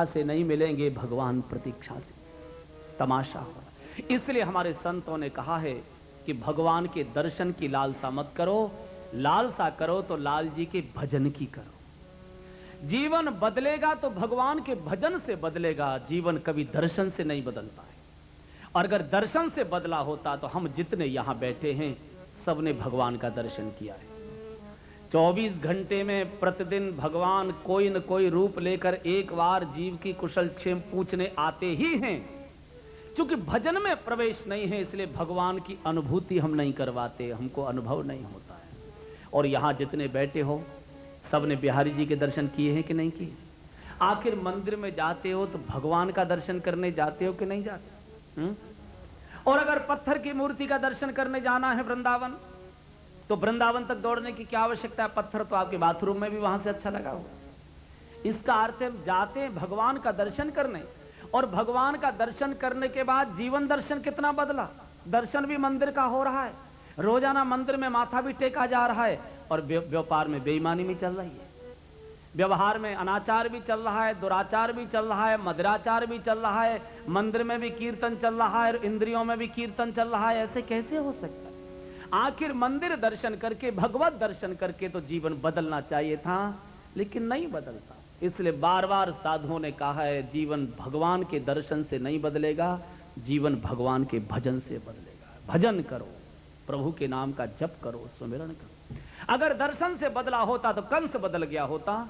से नहीं मिलेंगे, भगवान प्रतीक्षा से। तमाशा हो। इसलिए हमारे संतों ने कहा है कि भगवान के दर्शन की लालसा मत करो, लालसा करो तो लाल जी के भजन की करो। जीवन बदलेगा तो भगवान के भजन से बदलेगा, जीवन कभी दर्शन से नहीं बदलता है। और अगर दर्शन से बदला होता तो हम जितने यहां बैठे हैं सबने भगवान का दर्शन किया है। 24 घंटे में प्रतिदिन भगवान कोई न कोई रूप लेकर एक बार जीव की कुशल क्षेम पूछने आते ही हैं। क्योंकि भजन में प्रवेश नहीं है इसलिए भगवान की अनुभूति हम नहीं करवाते, हमको अनुभव नहीं होता है। और यहां जितने बैठे हो सबने बिहारी जी के दर्शन किए हैं कि नहीं किए? आखिर मंदिर में जाते हो तो भगवान का दर्शन करने जाते हो कि नहीं जाते? और अगर पत्थर की मूर्ति का दर्शन करने जाना है वृंदावन, तो वृंदावन तक दौड़ने की क्या आवश्यकता है? पत्थर तो आपके बाथरूम में भी वहां से अच्छा लगा हुआ। इसका अर्थ है जाते हैं भगवान का दर्शन करने, और भगवान का दर्शन करने के बाद जीवन दर्शन कितना बदला। दर्शन भी मंदिर का हो रहा है, रोजाना मंदिर में माथा भी टेका जा रहा है, और व्यापार में बेईमानी भी चल रही है, व्यवहार में अनाचार भी चल रहा है, दुराचार भी चल रहा है, मदिराचार भी चल रहा है, मंदिर में भी कीर्तन चल रहा है, इंद्रियों में भी कीर्तन चल रहा है। ऐसे कैसे हो सकता है? आखिर मंदिर दर्शन करके, भगवत दर्शन करके तो जीवन बदलना चाहिए था, लेकिन नहीं बदलता। इसलिए बार बार साधुओं ने कहा है जीवन भगवान के दर्शन से नहीं बदलेगा, जीवन भगवान के भजन से बदलेगा। भजन करो, प्रभु के नाम का जप करो, सुमिरन करो। अगर दर्शन से बदला होता तो कंस बदल गया होता,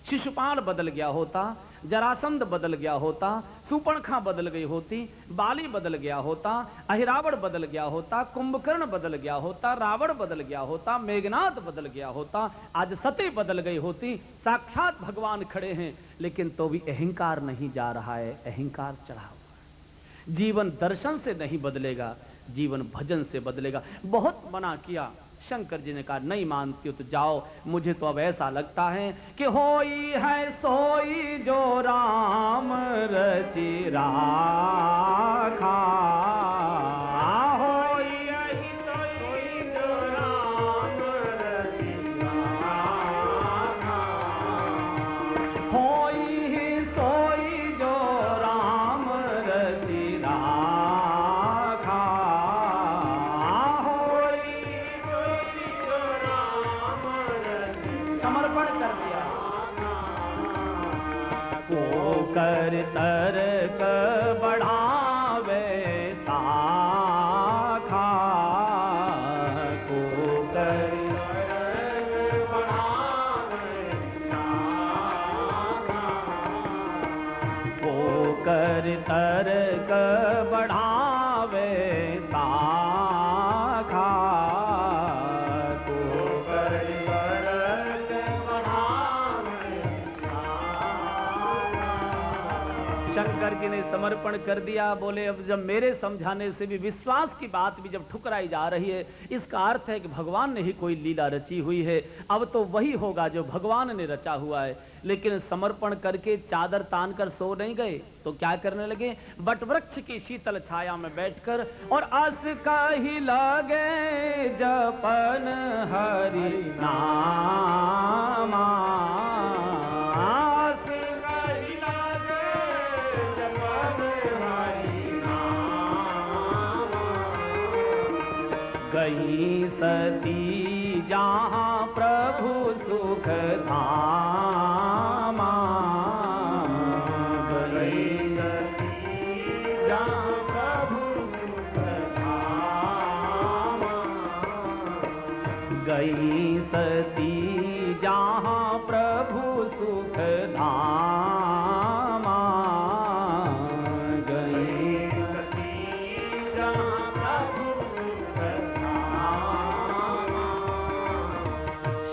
शिशुपाल बदल गया होता, जरासंध बदल गया होता, सुपर्णखा बदल गई होती, बाली बदल गया होता, अहिरावण बदल गया होता, कुंभकर्ण बदल गया होता, रावण बदल गया होता, मेघनाथ बदल गया होता, आज सती बदल गई होती। साक्षात भगवान खड़े हैं लेकिन तो भी अहंकार नहीं जा रहा है, अहंकार चढ़ा हुआ है। जीवन दर्शन से नहीं बदलेगा, जीवन भजन से बदलेगा। बहुत मना किया, शंकर जी ने कहा नहीं मानती हो तो जाओ। मुझे तो अब ऐसा लगता है कि होई है सोई जो राम रचि राखा, होई है सोई जो राम रचि राखा, होई है सोई जो राम रचि राखा, समर्पण कर दिया। को कर तर्क बढ़ावे साखा, को कर तर्क बढ़ावे साखा, को कर तर्क बढ़ावे साखा, शंकर जी ने समर्पण कर दिया। बोले अब जब मेरे समझाने से भी, विश्वास की बात भी जब ठुकराई जा रही है, इसका अर्थ है कि भगवान ने ही कोई लीला रची हुई है। अब तो वही होगा जो भगवान ने रचा हुआ है। लेकिन समर्पण करके चादर तान कर सो नहीं गए तो क्या करने लगे? बट वृक्ष की शीतल छाया में बैठकर और अस कहि लगे जपन हरि नामा, गई सती जहाँ प्रभु सुख धामा, गई सती जहाँ प्रभु सुख धामा, गई सती जहाँ प्रभु सुख धामा, गई सती जहाँ प्रभु सुख धामा।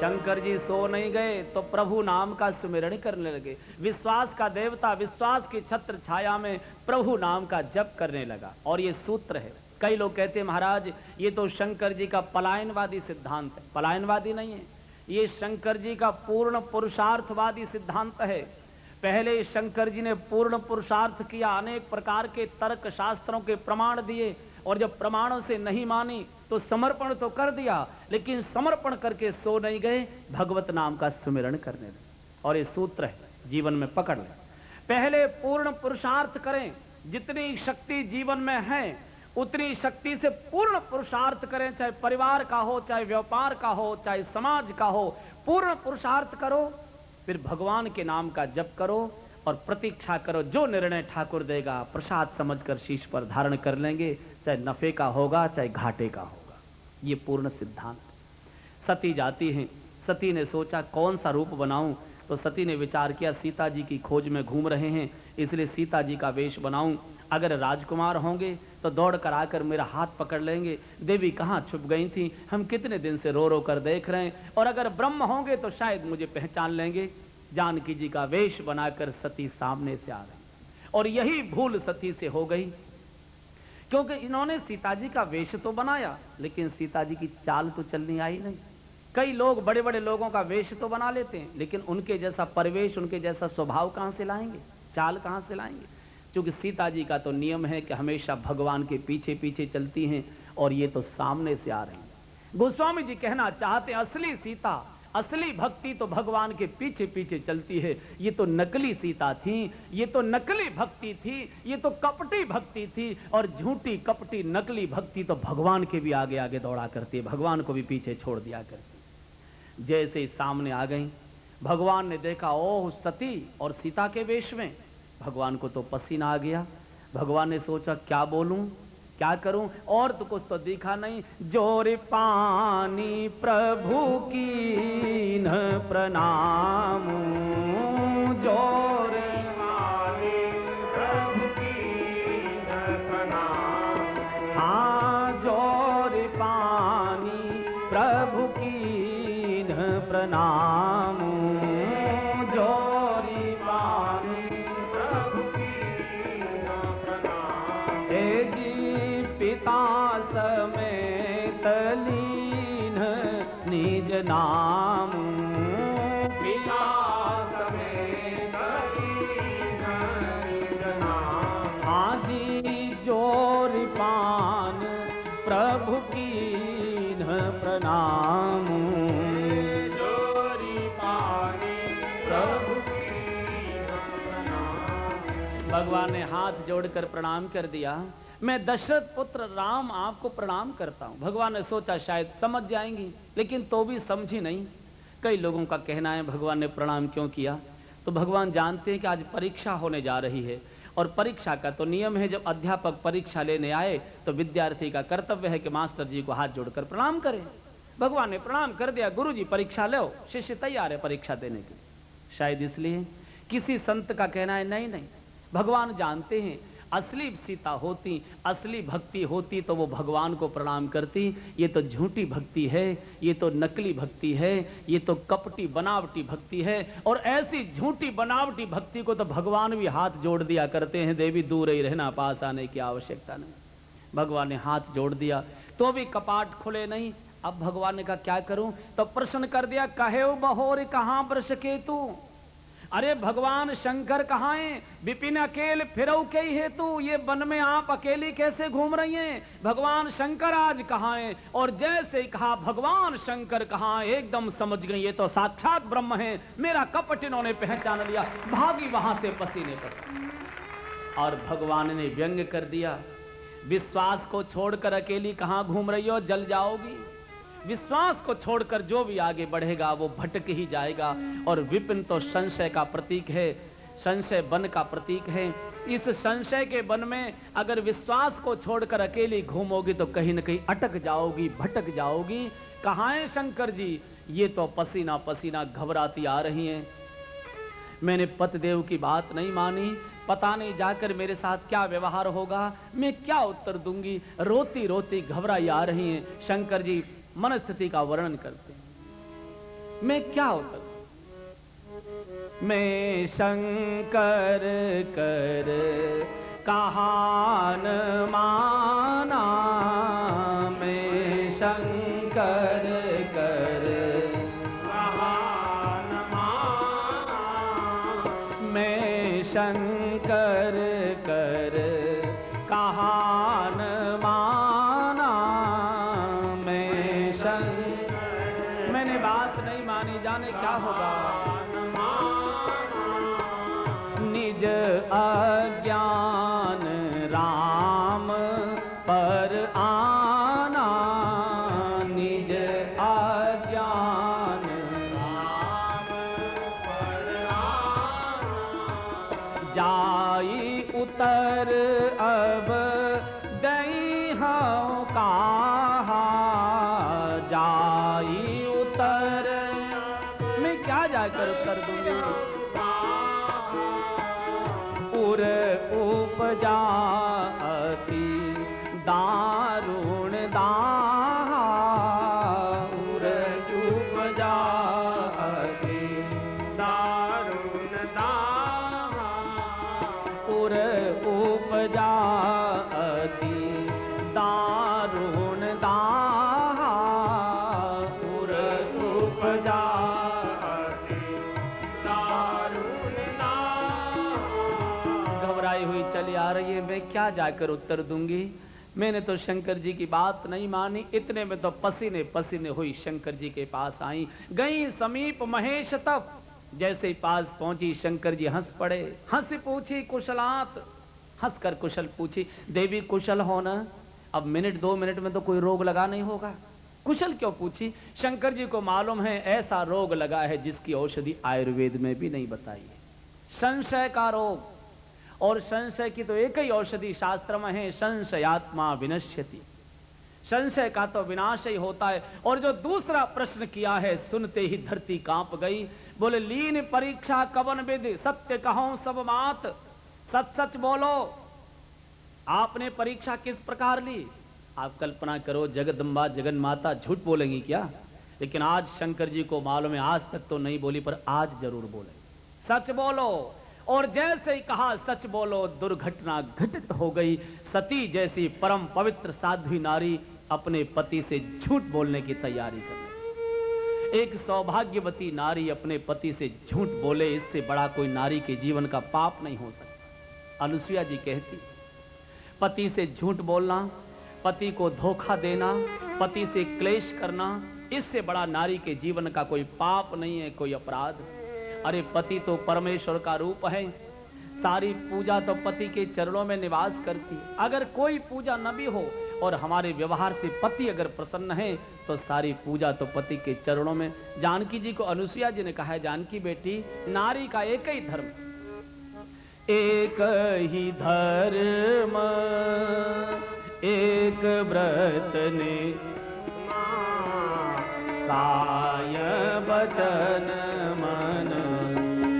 शंकर जी सो नहीं गए तो प्रभु नाम का सुमिरण करने लगे। विश्वास का देवता विश्वास की छत्र छाया में प्रभु नाम का जप करने लगा। और ये सूत्र है। कई लोग कहते हैं महाराज ये तो शंकर जी का पलायनवादी सिद्धांत है। पलायनवादी नहीं है, ये शंकर जी का पूर्ण पुरुषार्थवादी सिद्धांत है। पहले शंकर जी ने पूर्ण पुरुषार्थ किया, अनेक प्रकार के तर्क शास्त्रों के प्रमाण दिए, और जब प्रमाणों से नहीं मानी तो समर्पण तो कर दिया, लेकिन समर्पण करके सो नहीं गए, भगवत नाम का सुमिरण करने लगे। और ये सूत्र है, जीवन में पकड़ ले। पहले पूर्ण पुरुषार्थ करें, जितनी शक्ति जीवन में है उतनी शक्ति से पूर्ण पुरुषार्थ करें, चाहे परिवार का हो, चाहे व्यापार का हो, चाहे समाज का हो, पूर्ण पुरुषार्थ करो। फिर भगवान के नाम का जप करो और प्रतीक्षा करो, जो निर्णय ठाकुर देगा प्रसाद समझकर शीश पर धारण कर लेंगे, चाहे नफे का होगा चाहे घाटे का होगा। ये पूर्ण सिद्धांत। सती जाती हैं, सती ने सोचा कौन सा रूप बनाऊं, तो सती ने विचार किया सीता जी की खोज में घूम रहे हैं, इसलिए सीता जी का वेश बनाऊं। अगर राजकुमार होंगे तो दौड़ कर आकर मेरा हाथ पकड़ लेंगे, देवी कहाँ छुप गई थी, हम कितने दिन से रो रो कर देख रहे हैं, और अगर ब्रह्म होंगे तो शायद मुझे पहचान लेंगे। जानकी जी का वेश बनाकर सती सामने से आ गई, और यही भूल सती से हो गई, क्योंकि इन्होंने सीता जी का वेश तो बनाया लेकिन सीता जी की चाल तो चलनी आई नहीं। कई लोग बड़े बड़े लोगों का वेश तो बना लेते हैं, लेकिन उनके जैसा परिवेश, उनके जैसा स्वभाव कहां से लाएंगे, चाल कहां से लाएंगे। क्योंकि सीता जी का तो नियम है कि हमेशा भगवान के पीछे पीछे चलती हैं, और ये तो सामने से आ रही हैं। गोस्वामी जी कहना चाहते हैं असली सीता, असली भक्ति तो भगवान के पीछे पीछे चलती है। ये तो नकली सीता थी, ये तो नकली भक्ति थी, ये तो कपटी भक्ति थी, और झूठी कपटी नकली भक्ति तो भगवान के भी आगे आगे दौड़ा करती है, भगवान को भी पीछे छोड़ दिया करती। जैसे ही सामने आ गई, भगवान ने देखा ओह सती और सीता के वेश में, भगवान को तो पसीना आ गया। भगवान ने सोचा क्या बोलूं, क्या करूं, और तो कुछ तो दिखा नहीं। जोर पानी प्रभु की न प्रणाम, जोर पानी प्रभु की न प्रणाम, हाँ जोर पानी प्रभु की न प्रणाम, जोरी पानी पिता समेत लीन निज नाम, पिता समेत लीन निज नाम, हाजी जोर पान प्रभु की न प्रणाम, जोरी पानी प्रभु की न प्रणाम। भगवान ने हाथ जोड़कर प्रणाम कर दिया। मैं दशरथ पुत्र राम आपको प्रणाम करता हूं। भगवान ने सोचा शायद समझ जाएंगी, लेकिन तो भी समझी नहीं। कई लोगों का कहना है भगवान ने प्रणाम क्यों किया, तो भगवान जानते हैं कि आज परीक्षा होने जा रही है, और परीक्षा का तो नियम है, जब अध्यापक परीक्षा लेने आए तो विद्यार्थी का कर्तव्य है कि मास्टर जी को हाथ जोड़कर प्रणाम करें। भगवान ने प्रणाम कर दिया, गुरु जी परीक्षा लो, शिष्य तैयार है परीक्षा देने के लिए। शायद इसलिए किसी संत का कहना है नहीं नहीं, भगवान जानते हैं असली सीता होती, असली भक्ति होती तो वो भगवान को प्रणाम करती। ये तो झूठी भक्ति है, ये तो नकली भक्ति है, ये तो कपटी बनावटी भक्ति है, और ऐसी झूठी बनावटी भक्ति को तो भगवान भी हाथ जोड़ दिया करते हैं, देवी दूर ही रहना, पास आने की आवश्यकता नहीं। भगवान ने हाथ जोड़ दिया तो भी कपाट खुले नहीं। अब भगवान ने कहा क्या करूं, तो प्रश्न कर दिया कहे बहोर कहां वृष केतु, अरे भगवान शंकर कहाँ हैं, विपिन अकेल फिरऊ के हेतु, ये वन में आप अकेली कैसे घूम रही हैं, भगवान शंकर आज कहाँ हैं। और जैसे ही कहा भगवान शंकर कहाँ हैं, एकदम समझ गई ये तो साक्षात ब्रह्म है, मेरा कपट इन्होंने पहचान लिया, भागी वहां से पसीने पसीने। और भगवान ने व्यंग कर दिया, विश्वास को छोड़कर अकेली कहाँ घूम रही हो, जल जाओगी। विश्वास को छोड़कर जो भी आगे बढ़ेगा वो भटक ही जाएगा। और विपिन तो संशय का प्रतीक है, संशय वन का प्रतीक है। इस संशय के वन में अगर विश्वास को छोड़कर अकेली घूमोगी तो कहीं न कहीं अटक जाओगी, भटक जाओगी। कहाँ हैं शंकर जी, ये तो पसीना पसीना घबराती आ रही हैं। मैंने पतिदेव की बात नहीं मानी, पता नहीं जाकर मेरे साथ क्या व्यवहार होगा, मैं क्या उत्तर दूंगी। रोती रोती घबराई आ रही हैं। शंकर जी मनस्थिति का वर्णन करते हैं, मैं क्या होता, मैं शंकर कर कहान माना, मैं शंकर कर कहान माना, मैं शंकर कर कहान माना, मैं शंकर, मैंने बात नहीं मानी, जाने क्या होगा। निज निज अज्ञान राम पर आना, निज अज्ञान राम पर आना, जाई उतर अब गई हूँ कहा, जाई उतर मैं क्या जाकर उत्तर दूंगी, उर उपजा अति दारुण दाहा, उर उपजा अति दारुण दाहा, उर उपजा अति दारुण दाहा, उर उपजा अति दारुण दाहा। घबराई हुई चली आ रही है, मैं क्या जाकर उत्तर दूंगी, मैंने तो शंकर जी की बात नहीं मानी। इतने में तो पसीने पसीने हुई शंकर जी के पास आई, गई समीप महेश तब, जैसे ही पास पहुंची शंकर जी हंस पड़े, हंस पूछी कुशलात, हंसकर कुशल पूछी, देवी कुशल हो ना? अब मिनट 2 मिनट में तो कोई रोग लगा नहीं होगा, कुशल क्यों पूछी? शंकर जी को मालूम है ऐसा रोग लगा है जिसकी औषधि आयुर्वेद में भी नहीं बताई है, संशय का रोग। और संशय की तो एक ही औषधि शास्त्र में है, संशयात्मा विनश्यति, संशय का तो विनाश ही होता है। और जो दूसरा प्रश्न किया है सुनते ही धरती कांप गई, बोले लीन परीक्षा कवन विधि, सत्य कहो सब मात, सच सच बोलो, आपने परीक्षा किस प्रकार ली? आप कल्पना करो जगदम्बा जगन माता झूठ बोलेंगी क्या? लेकिन आज शंकर जी को मालूम है, आज तक तो नहीं बोली पर आज जरूर बोले, सच बोलो। और जैसे ही कहा सच बोलो, दुर्घटना घटित हो गई। सती जैसी परम पवित्र साध्वी नारी अपने पति से झूठ बोलने की तैयारी कर रही। एक सौभाग्यवती नारी अपने पति से झूठ बोले, इससे बड़ा कोई नारी के जीवन का पाप नहीं हो सकता। अनुसुईया जी कहती, पति से झूठ बोलना, पति को धोखा देना, पति से क्लेश करना, इससे बड़ा नारी के जीवन का कोई पाप नहीं है, कोई अपराध। अरे पति तो परमेश्वर का रूप है, सारी पूजा तो पति के चरणों में निवास करती। अगर कोई पूजा न भी हो और हमारे व्यवहार से पति अगर प्रसन्न है तो सारी पूजा तो पति के चरणों में। जानकी जी को अनुसुईया जी ने कहा है, जानकी बेटी, नारी का एक ही धर्म, एक ही धर्म एक व्रत ने, काय वचन मन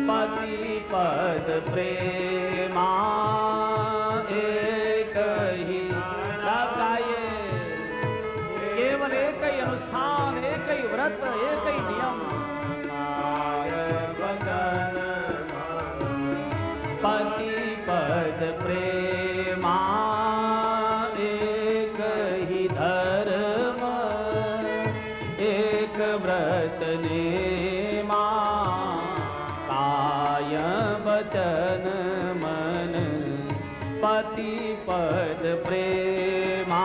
पति पद प्रेमा, एक ही सब गाइए, केवल एक ही अनुष्ठान, एक ही व्रत, एक ही नियम, काय वचन पति पद प्रेमा, एक ही धर्म एक व्रत नेमा, काय वचन मन पति पद प्रेमा,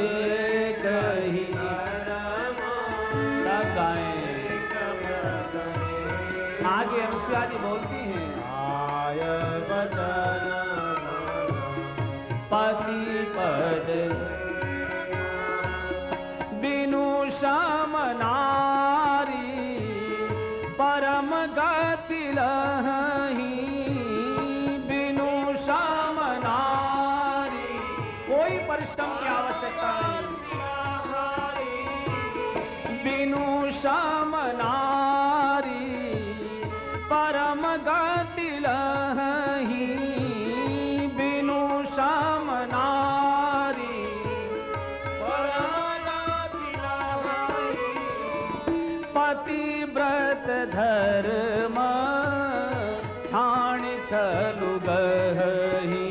एक ही धर्म। सब गाएं। आगे अनुसुईया जी बोलती हैं, काय वचन पति पद बिनु श्याम नारी परम गति लहि, बिनु श्याम नारी कोई परिश्रम की आवश्यकता नहीं, बिनु श्याम नारी परम गति लहि, बिनु श्याम नारी पतिव्रत धर्म छाण छलु गही,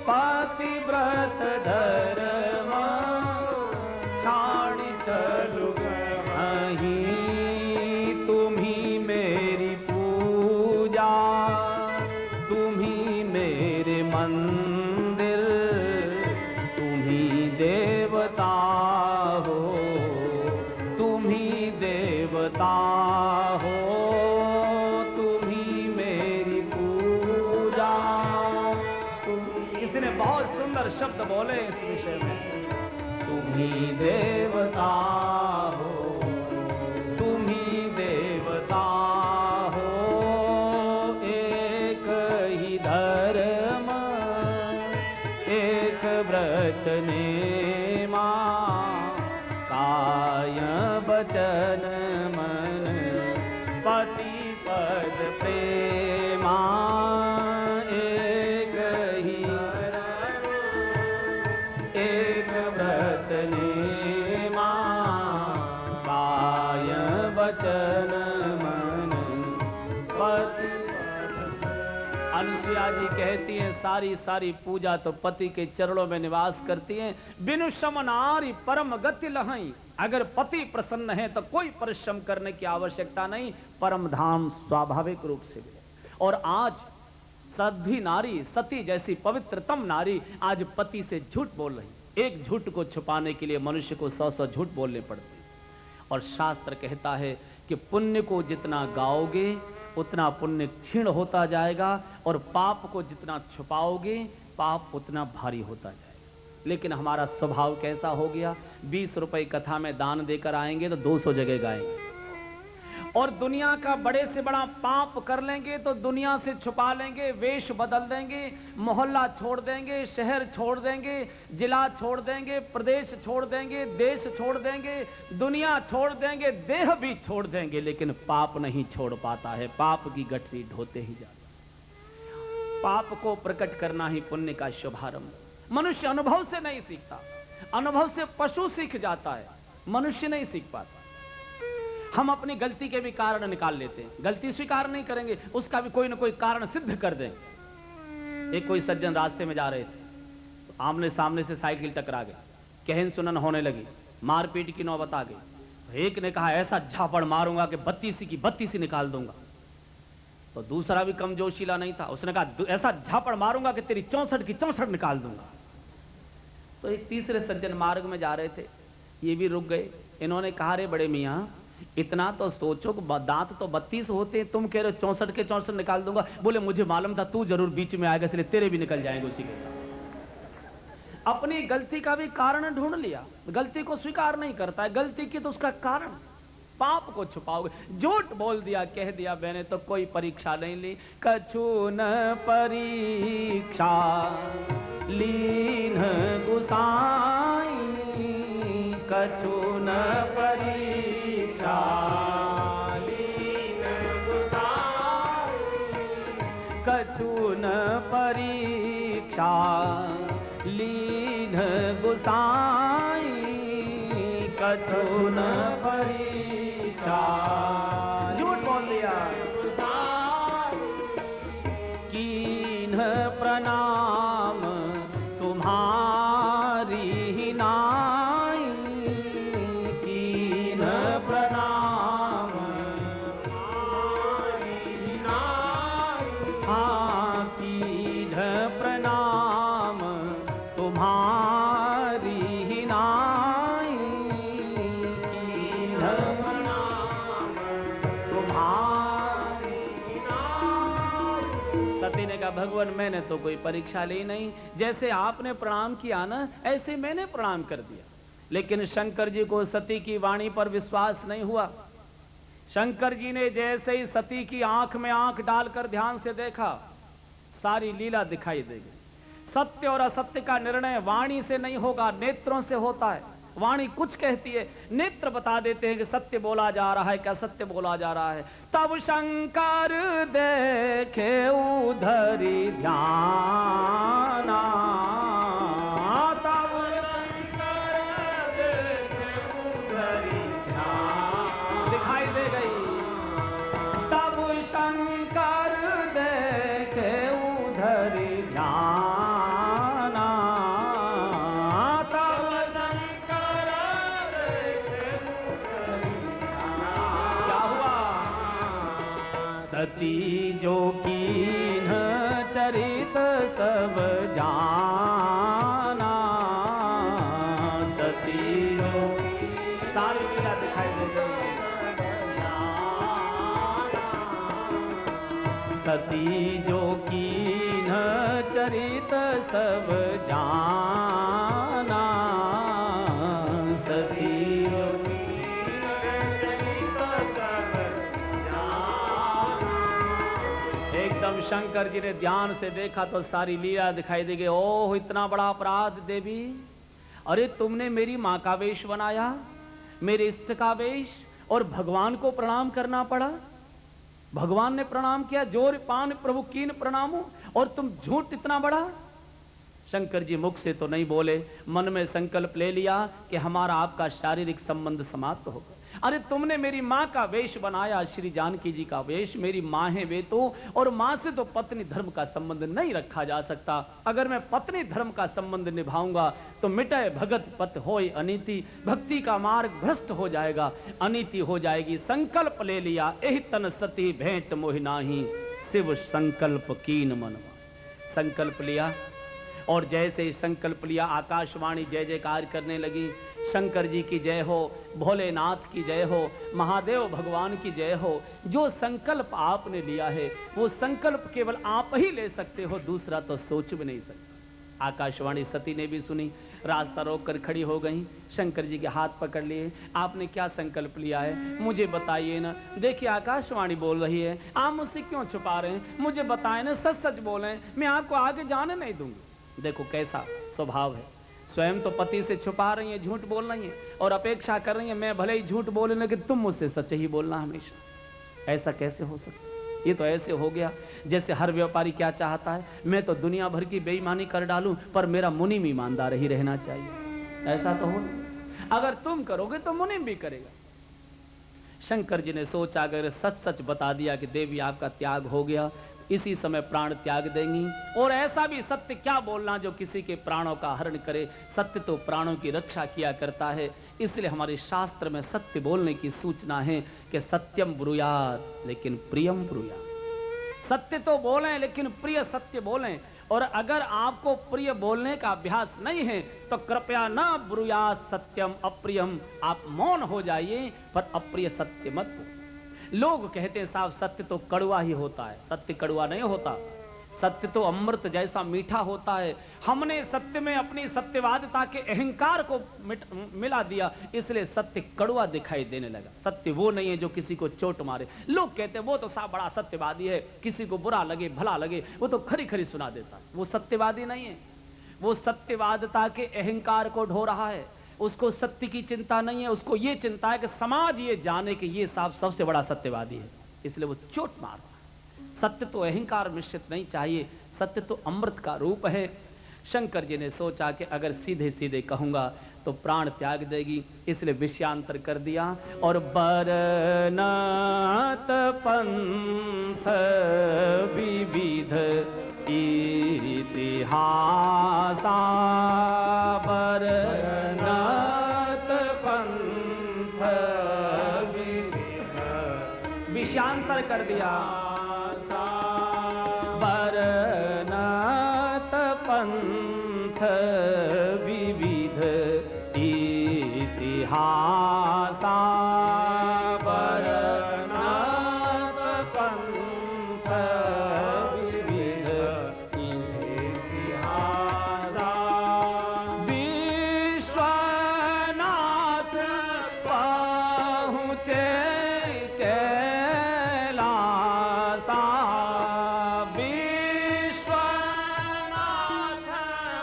पतिव्रत धर्म छाण छलु गही, तुम्ही मेरी पूजा, तुम्ही मेरे मंदिर, तुम्ही देवता हो, तुम्ही देवता हो, तुम्ही मेरी सुंदर शब्द बोले इस विषय में। तुम ही देवता हो, तुम ही देवता हो, एक ही धर्म एक व्रत नेमा, काय वचन मन पति पद प्रेमा, एक ही एक व्रत नेमा, काय वचन मन पति। अनुसुईया जी कहती हैं सारी सारी पूजा तो पति के चरणों में निवास करती हैं। बिनु शम नारी परम गति लहई, अगर पति प्रसन्न है तो कोई परिश्रम करने की आवश्यकता नहीं, परम धाम स्वाभाविक रूप से मिले। और आज साध्वी नारी सती जैसी पवित्रतम नारी आज पति से झूठ बोल रही। एक झूठ को छुपाने के लिए मनुष्य को 100 झूठ बोलने पड़ते। और शास्त्र कहता है कि पुण्य को जितना गाओगे उतना पुण्य क्षीण होता जाएगा, और पाप को जितना छुपाओगे पाप उतना भारी होता जाएगा। लेकिन हमारा स्वभाव कैसा हो गया, 20 रुपए कथा में दान देकर आएंगे तो 200 जगह गाएंगे, और दुनिया का बड़े से बड़ा पाप कर लेंगे तो दुनिया से छुपा लेंगे, वेश बदल देंगे, मोहल्ला छोड़ देंगे, शहर छोड़ देंगे, जिला छोड़ देंगे, प्रदेश छोड़ देंगे, देश छोड़ देंगे, दुनिया छोड़ देंगे, देह भी छोड़ देंगे, लेकिन पाप नहीं छोड़ पाता है। पाप की गठरी ढोते ही जाता है। पाप को प्रकट करना ही पुण्य का शुभारंभ। मनुष्य अनुभव से नहीं सीखता, अनुभव से पशु सीख जाता है, मनुष्य नहीं सीख पाता। हम अपनी गलती के भी कारण निकाल लेते हैं, गलती स्वीकार नहीं करेंगे, उसका भी कोई ना कोई कारण सिद्ध कर देंगे। एक कोई सज्जन रास्ते में जा रहे थे, तो आमने सामने से साइकिल टकरा गई, कहन सुनन होने लगी, मारपीट की नौबत आ गई। तो एक ने कहा ऐसा झापड़ मारूंगा कि 32 की 32 निकाल दूंगा। तो दूसरा भी कम जोशीला नहीं था, उसने कहा ऐसा झापड़ मारूंगा कि तेरी 64 की 64 निकाल दूंगा। तो एक तीसरे सज्जन मार्ग में जा रहे थे, ये भी रुक गए। इन्होंने कहा रे बड़े मियाँ, इतना तो सोचो, दांत तो 32 होते हैं, तुम कह रहे हो 64 के 64 निकाल दूंगा। बोले मुझे मालूम था तू जरूर बीच में आएगा, इसलिए तेरे भी निकल जाएंगे उसी के साथ। अपनी गलती का भी कारण ढूंढ लिया, गलती को स्वीकार नहीं करता है, गलती की तो उसका कारण। पाप को छुपाओगे, झूठ बोल दिया, कह दिया मैंने तो कोई परीक्षा नहीं ली, कछु न परीक्षा लीन गुसाई, कछु न परीक्षा लीन गुसाई, कछु न परीक्षा लीन गुसाई, कछु न परीक्षा। झूठ बोल दिया। कीन्ह प्रणाम तुम्हारी ही नाई, कीन्ह प्रणाम तुम्हारी ही नाई, हाँ कीन्ह प्रणाम तुम्हारी ही नाई, कीन्ह प्रणाम तुम्हारी ही नाई। सती ने कहा भगवान मैंने तो कोई परीक्षा ली नहीं, जैसे आपने प्रणाम किया ना ऐसे मैंने प्रणाम कर दिया। लेकिन शंकर जी को सती की वाणी पर विश्वास नहीं हुआ। शंकर जी ने जैसे ही सती की आंख में आंख डालकर ध्यान से देखा, सारी लीला दिखाई देगी। सत्य और असत्य का निर्णय वाणी से नहीं होगा, नेत्रों से होता है। वाणी कुछ कहती है, नेत्र बता देते हैं कि सत्य बोला जा रहा है, क्या सत्य बोला जा रहा है। तब शंकर देखे उधरी ध्याना, तब शंकर देखे उधरी ध्यान, दिखाई दे गई। तब शंकर देखे उधरी ध्याना, तब शंकर देखे उधरी ध्याना। क्या हुआ? सती जो कीन्ह चरित सब जाना, सती जो सारी लीला दिखाई दे गई। सती जो कीन चरित सब जाना, सती जो कीन चरित सब जाना। एकदम शंकर जी ने ध्यान से देखा तो सारी लीला दिखाई देगी। ओह इतना बड़ा अपराध देवी, अरे तुमने मेरी माँ का वेश बनाया, मेरे इष्ट का वेश, और भगवान को प्रणाम करना पड़ा। भगवान ने प्रणाम किया, जोर पान प्रभु कीन प्रणामो, और तुम झूठ इतना बड़ा। शंकर जी मुख से तो नहीं बोले, मन में संकल्प ले लिया कि हमारा आपका शारीरिक संबंध समाप्त होगा। अरे तुमने मेरी माँ का वेश बनाया, श्री जानकी जी का वेश, मेरी माँ है वे तो, और माँ से तो पत्नी धर्म का संबंध नहीं रखा जा सकता। अगर मैं पत्नी धर्म का संबंध निभाऊंगा तो मिटाए भगत पत होय अनीति, भक्ति का मार्ग भ्रष्ट हो जाएगा, अनीति हो जाएगी। संकल्प ले लिया, एहि तन सती भेंट मोहि नाहि, शिव संकल्प कीन मनवा। संकल्प लिया, और जैसे संकल्प लिया आकाशवाणी जय जयकार करने लगी। शंकर जी की जय हो, भोलेनाथ की जय हो, महादेव भगवान की जय हो। जो संकल्प आपने लिया है वो संकल्प केवल आप ही ले सकते हो, दूसरा तो सोच भी नहीं सकता। आकाशवाणी सती ने भी सुनी, रास्ता रोक कर खड़ी हो गई, शंकर जी के हाथ पकड़ लिए। आपने क्या संकल्प लिया है मुझे बताइए ना। देखिए आकाशवाणी बोल रही है, आप मुझसे क्यों छुपा रहे हैं, मुझे बताएं ना, सच सच बोलें, मैं आपको आगे जाने नहीं दूंगी। देखो कैसा स्वभाव है, स्वयं तो पति से छुपा रही है, झूठ बोल रही है, और अपेक्षा कर रही है मैं भले ही झूठ बोले लेकिन तुम मुझसे सच ही बोलना हमेशा। ऐसा कैसे हो सकता? ये तो ऐसे हो गया जैसे हर व्यापारी क्या चाहता है, मैं तो दुनिया भर की बेईमानी कर डालूं पर मेरा मुनीम ईमानदार ही रहना चाहिए। ऐसा तो हो, अगर तुम करोगे तो मुनीम भी करेगा। शंकर जी ने सोचा अगर सच सच बता दिया कि देवी आपका त्याग हो गया, इसी समय प्राण त्याग देंगी, और ऐसा भी सत्य क्या बोलना जो किसी के प्राणों का हरण करे। सत्य तो प्राणों की रक्षा किया करता है, इसलिए हमारे शास्त्र में सत्य बोलने की सूचना है कि सत्यम ब्रूयात् लेकिन प्रियम ब्रूयात्। सत्य तो बोलें लेकिन प्रिय सत्य बोलें, और अगर आपको प्रिय बोलने का अभ्यास नहीं है तो कृपया न ब्रूयात् सत्यम अप्रियम, आप मौन हो जाइए पर अप्रिय सत्य मत बोलो। लोग कहते हैं साहब सत्य तो कड़वा ही होता है, सत्य कड़वा नहीं होता, सत्य तो अमृत जैसा मीठा होता है। हमने सत्य में अपनी सत्यवादिता के अहंकार को मिला दिया, इसलिए सत्य कड़वा दिखाई देने लगा। सत्य वो नहीं है जो किसी को चोट मारे। लोग कहते हैं वो तो साहब बड़ा सत्यवादी है, किसी को बुरा लगे भला लगे वो तो खरी खरी सुना देता है, वो सत्यवादी नहीं है, वो सत्यवादिता के अहंकार को ढो रहा है। उसको सत्य की चिंता नहीं है, उसको ये चिंता है कि समाज ये जाने कि ये साहब सबसे बड़ा सत्यवादी है, इसलिए वो चोट मार रहा है। सत्य तो अहंकार मिश्रित नहीं चाहिए, सत्य तो अमृत का रूप है। शंकर जी ने सोचा कि अगर सीधे सीधे कहूंगा तो प्राण त्याग देगी, इसलिए विषयांतर कर दिया। और बरनात पंथ विविध इतिहासा, बरनात पंथ विषयांतर कर दिया। बरनात पंथ विविध इतिहासा, बरनात पंथ विविध इतिहासा। विश्वनाथ पहुँचे कैलासा,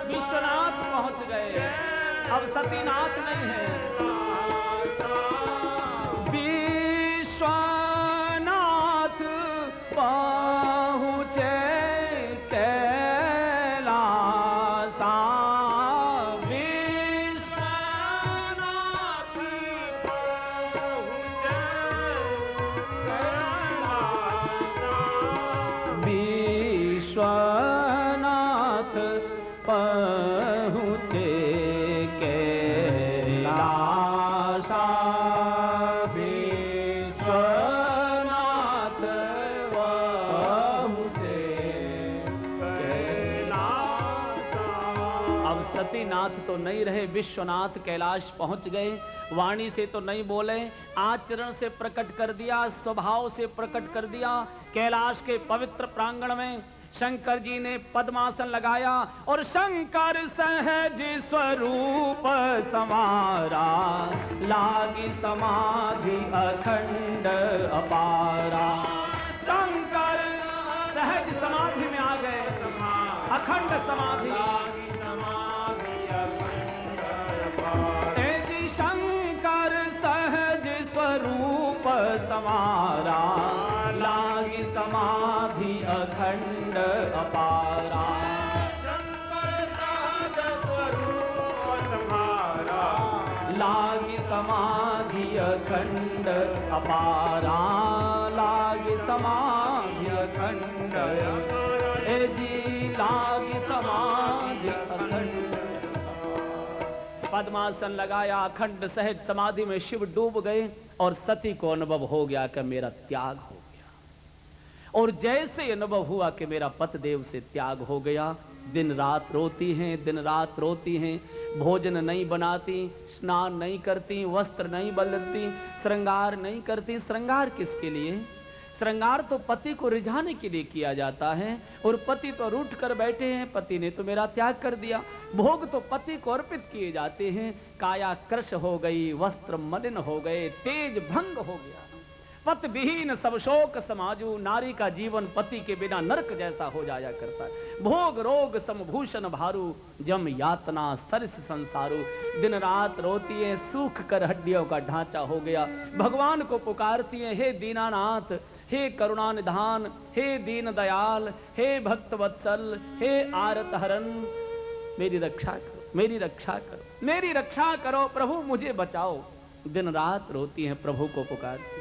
विश्वनाथ पहुँच गए, अब सतीनाथ नहीं है। विश्वनाथ पहुँचे कैलासा, विश्वनाथ पहुँचे कैलासा, विश्वनाथ पहुँचे कैलासा। पतिनाथ तो नहीं रहे, विश्वनाथ कैलाश पहुंच गए। वाणी से तो नहीं बोले, आचरण से प्रकट कर दिया, स्वभाव से प्रकट कर दिया। कैलाश के पवित्र प्रांगण में शंकर जी ने पद्मासन लगाया और शंकर सहज स्वरूप समारा, लागी समाधि अखंड अपारा। शंकर सहज समाधि में आ गए, अखंड समाधि। जी शंकर सहज स्वरूप समारा, लागी समाधि अखंड अपारा। शंकर सहज स्वरूप समारा, लागी समाधि अखंड अपारा, लागी समाधि अखंड। जी लागी समाधि अखंड। पद्मासन लगाया, अखंड सहज समाधि में शिव डूब गए और सती को अनुभव हो गया कि मेरा त्याग हो गया। और जैसे अनुभव हुआ कि मेरा पतिदेव से त्याग हो गया, दिन रात रोती हैं, दिन रात रोती हैं, भोजन नहीं बनाती, स्नान नहीं करती, वस्त्र नहीं बदलती, श्रृंगार नहीं करती। श्रृंगार किसके लिए? श्रृंगार तो पति को रिझाने के लिए किया जाता है, और पति तो रूठ कर बैठे हैं, पति ने तो मेरा त्याग कर दिया। भोग तो पति को अर्पित किए जाते हैं। काया कृश हो गई, वस्त्र मलिन हो गए, तेज भंग हो गया। पति विहीन सब शोक समाजू, नारी का जीवन पति के बिना नरक जैसा हो जाया करता है। भोग रोग समभूषण भारू, जम यातना सरस संसारू। दिन रात रोती है, सूख कर हड्डियों का ढांचा हो गया। भगवान को पुकारती है, हे दीनानाथ, हे करुणा निधान, हे दीन दयाल, हे भक्त वत्सल, हे आरत हरन, मेरी रक्षा करो, मेरी रक्षा करो, मेरी रक्षा करो प्रभु, मुझे बचाओ। दिन रात रोती हैं, प्रभु को पुकारती।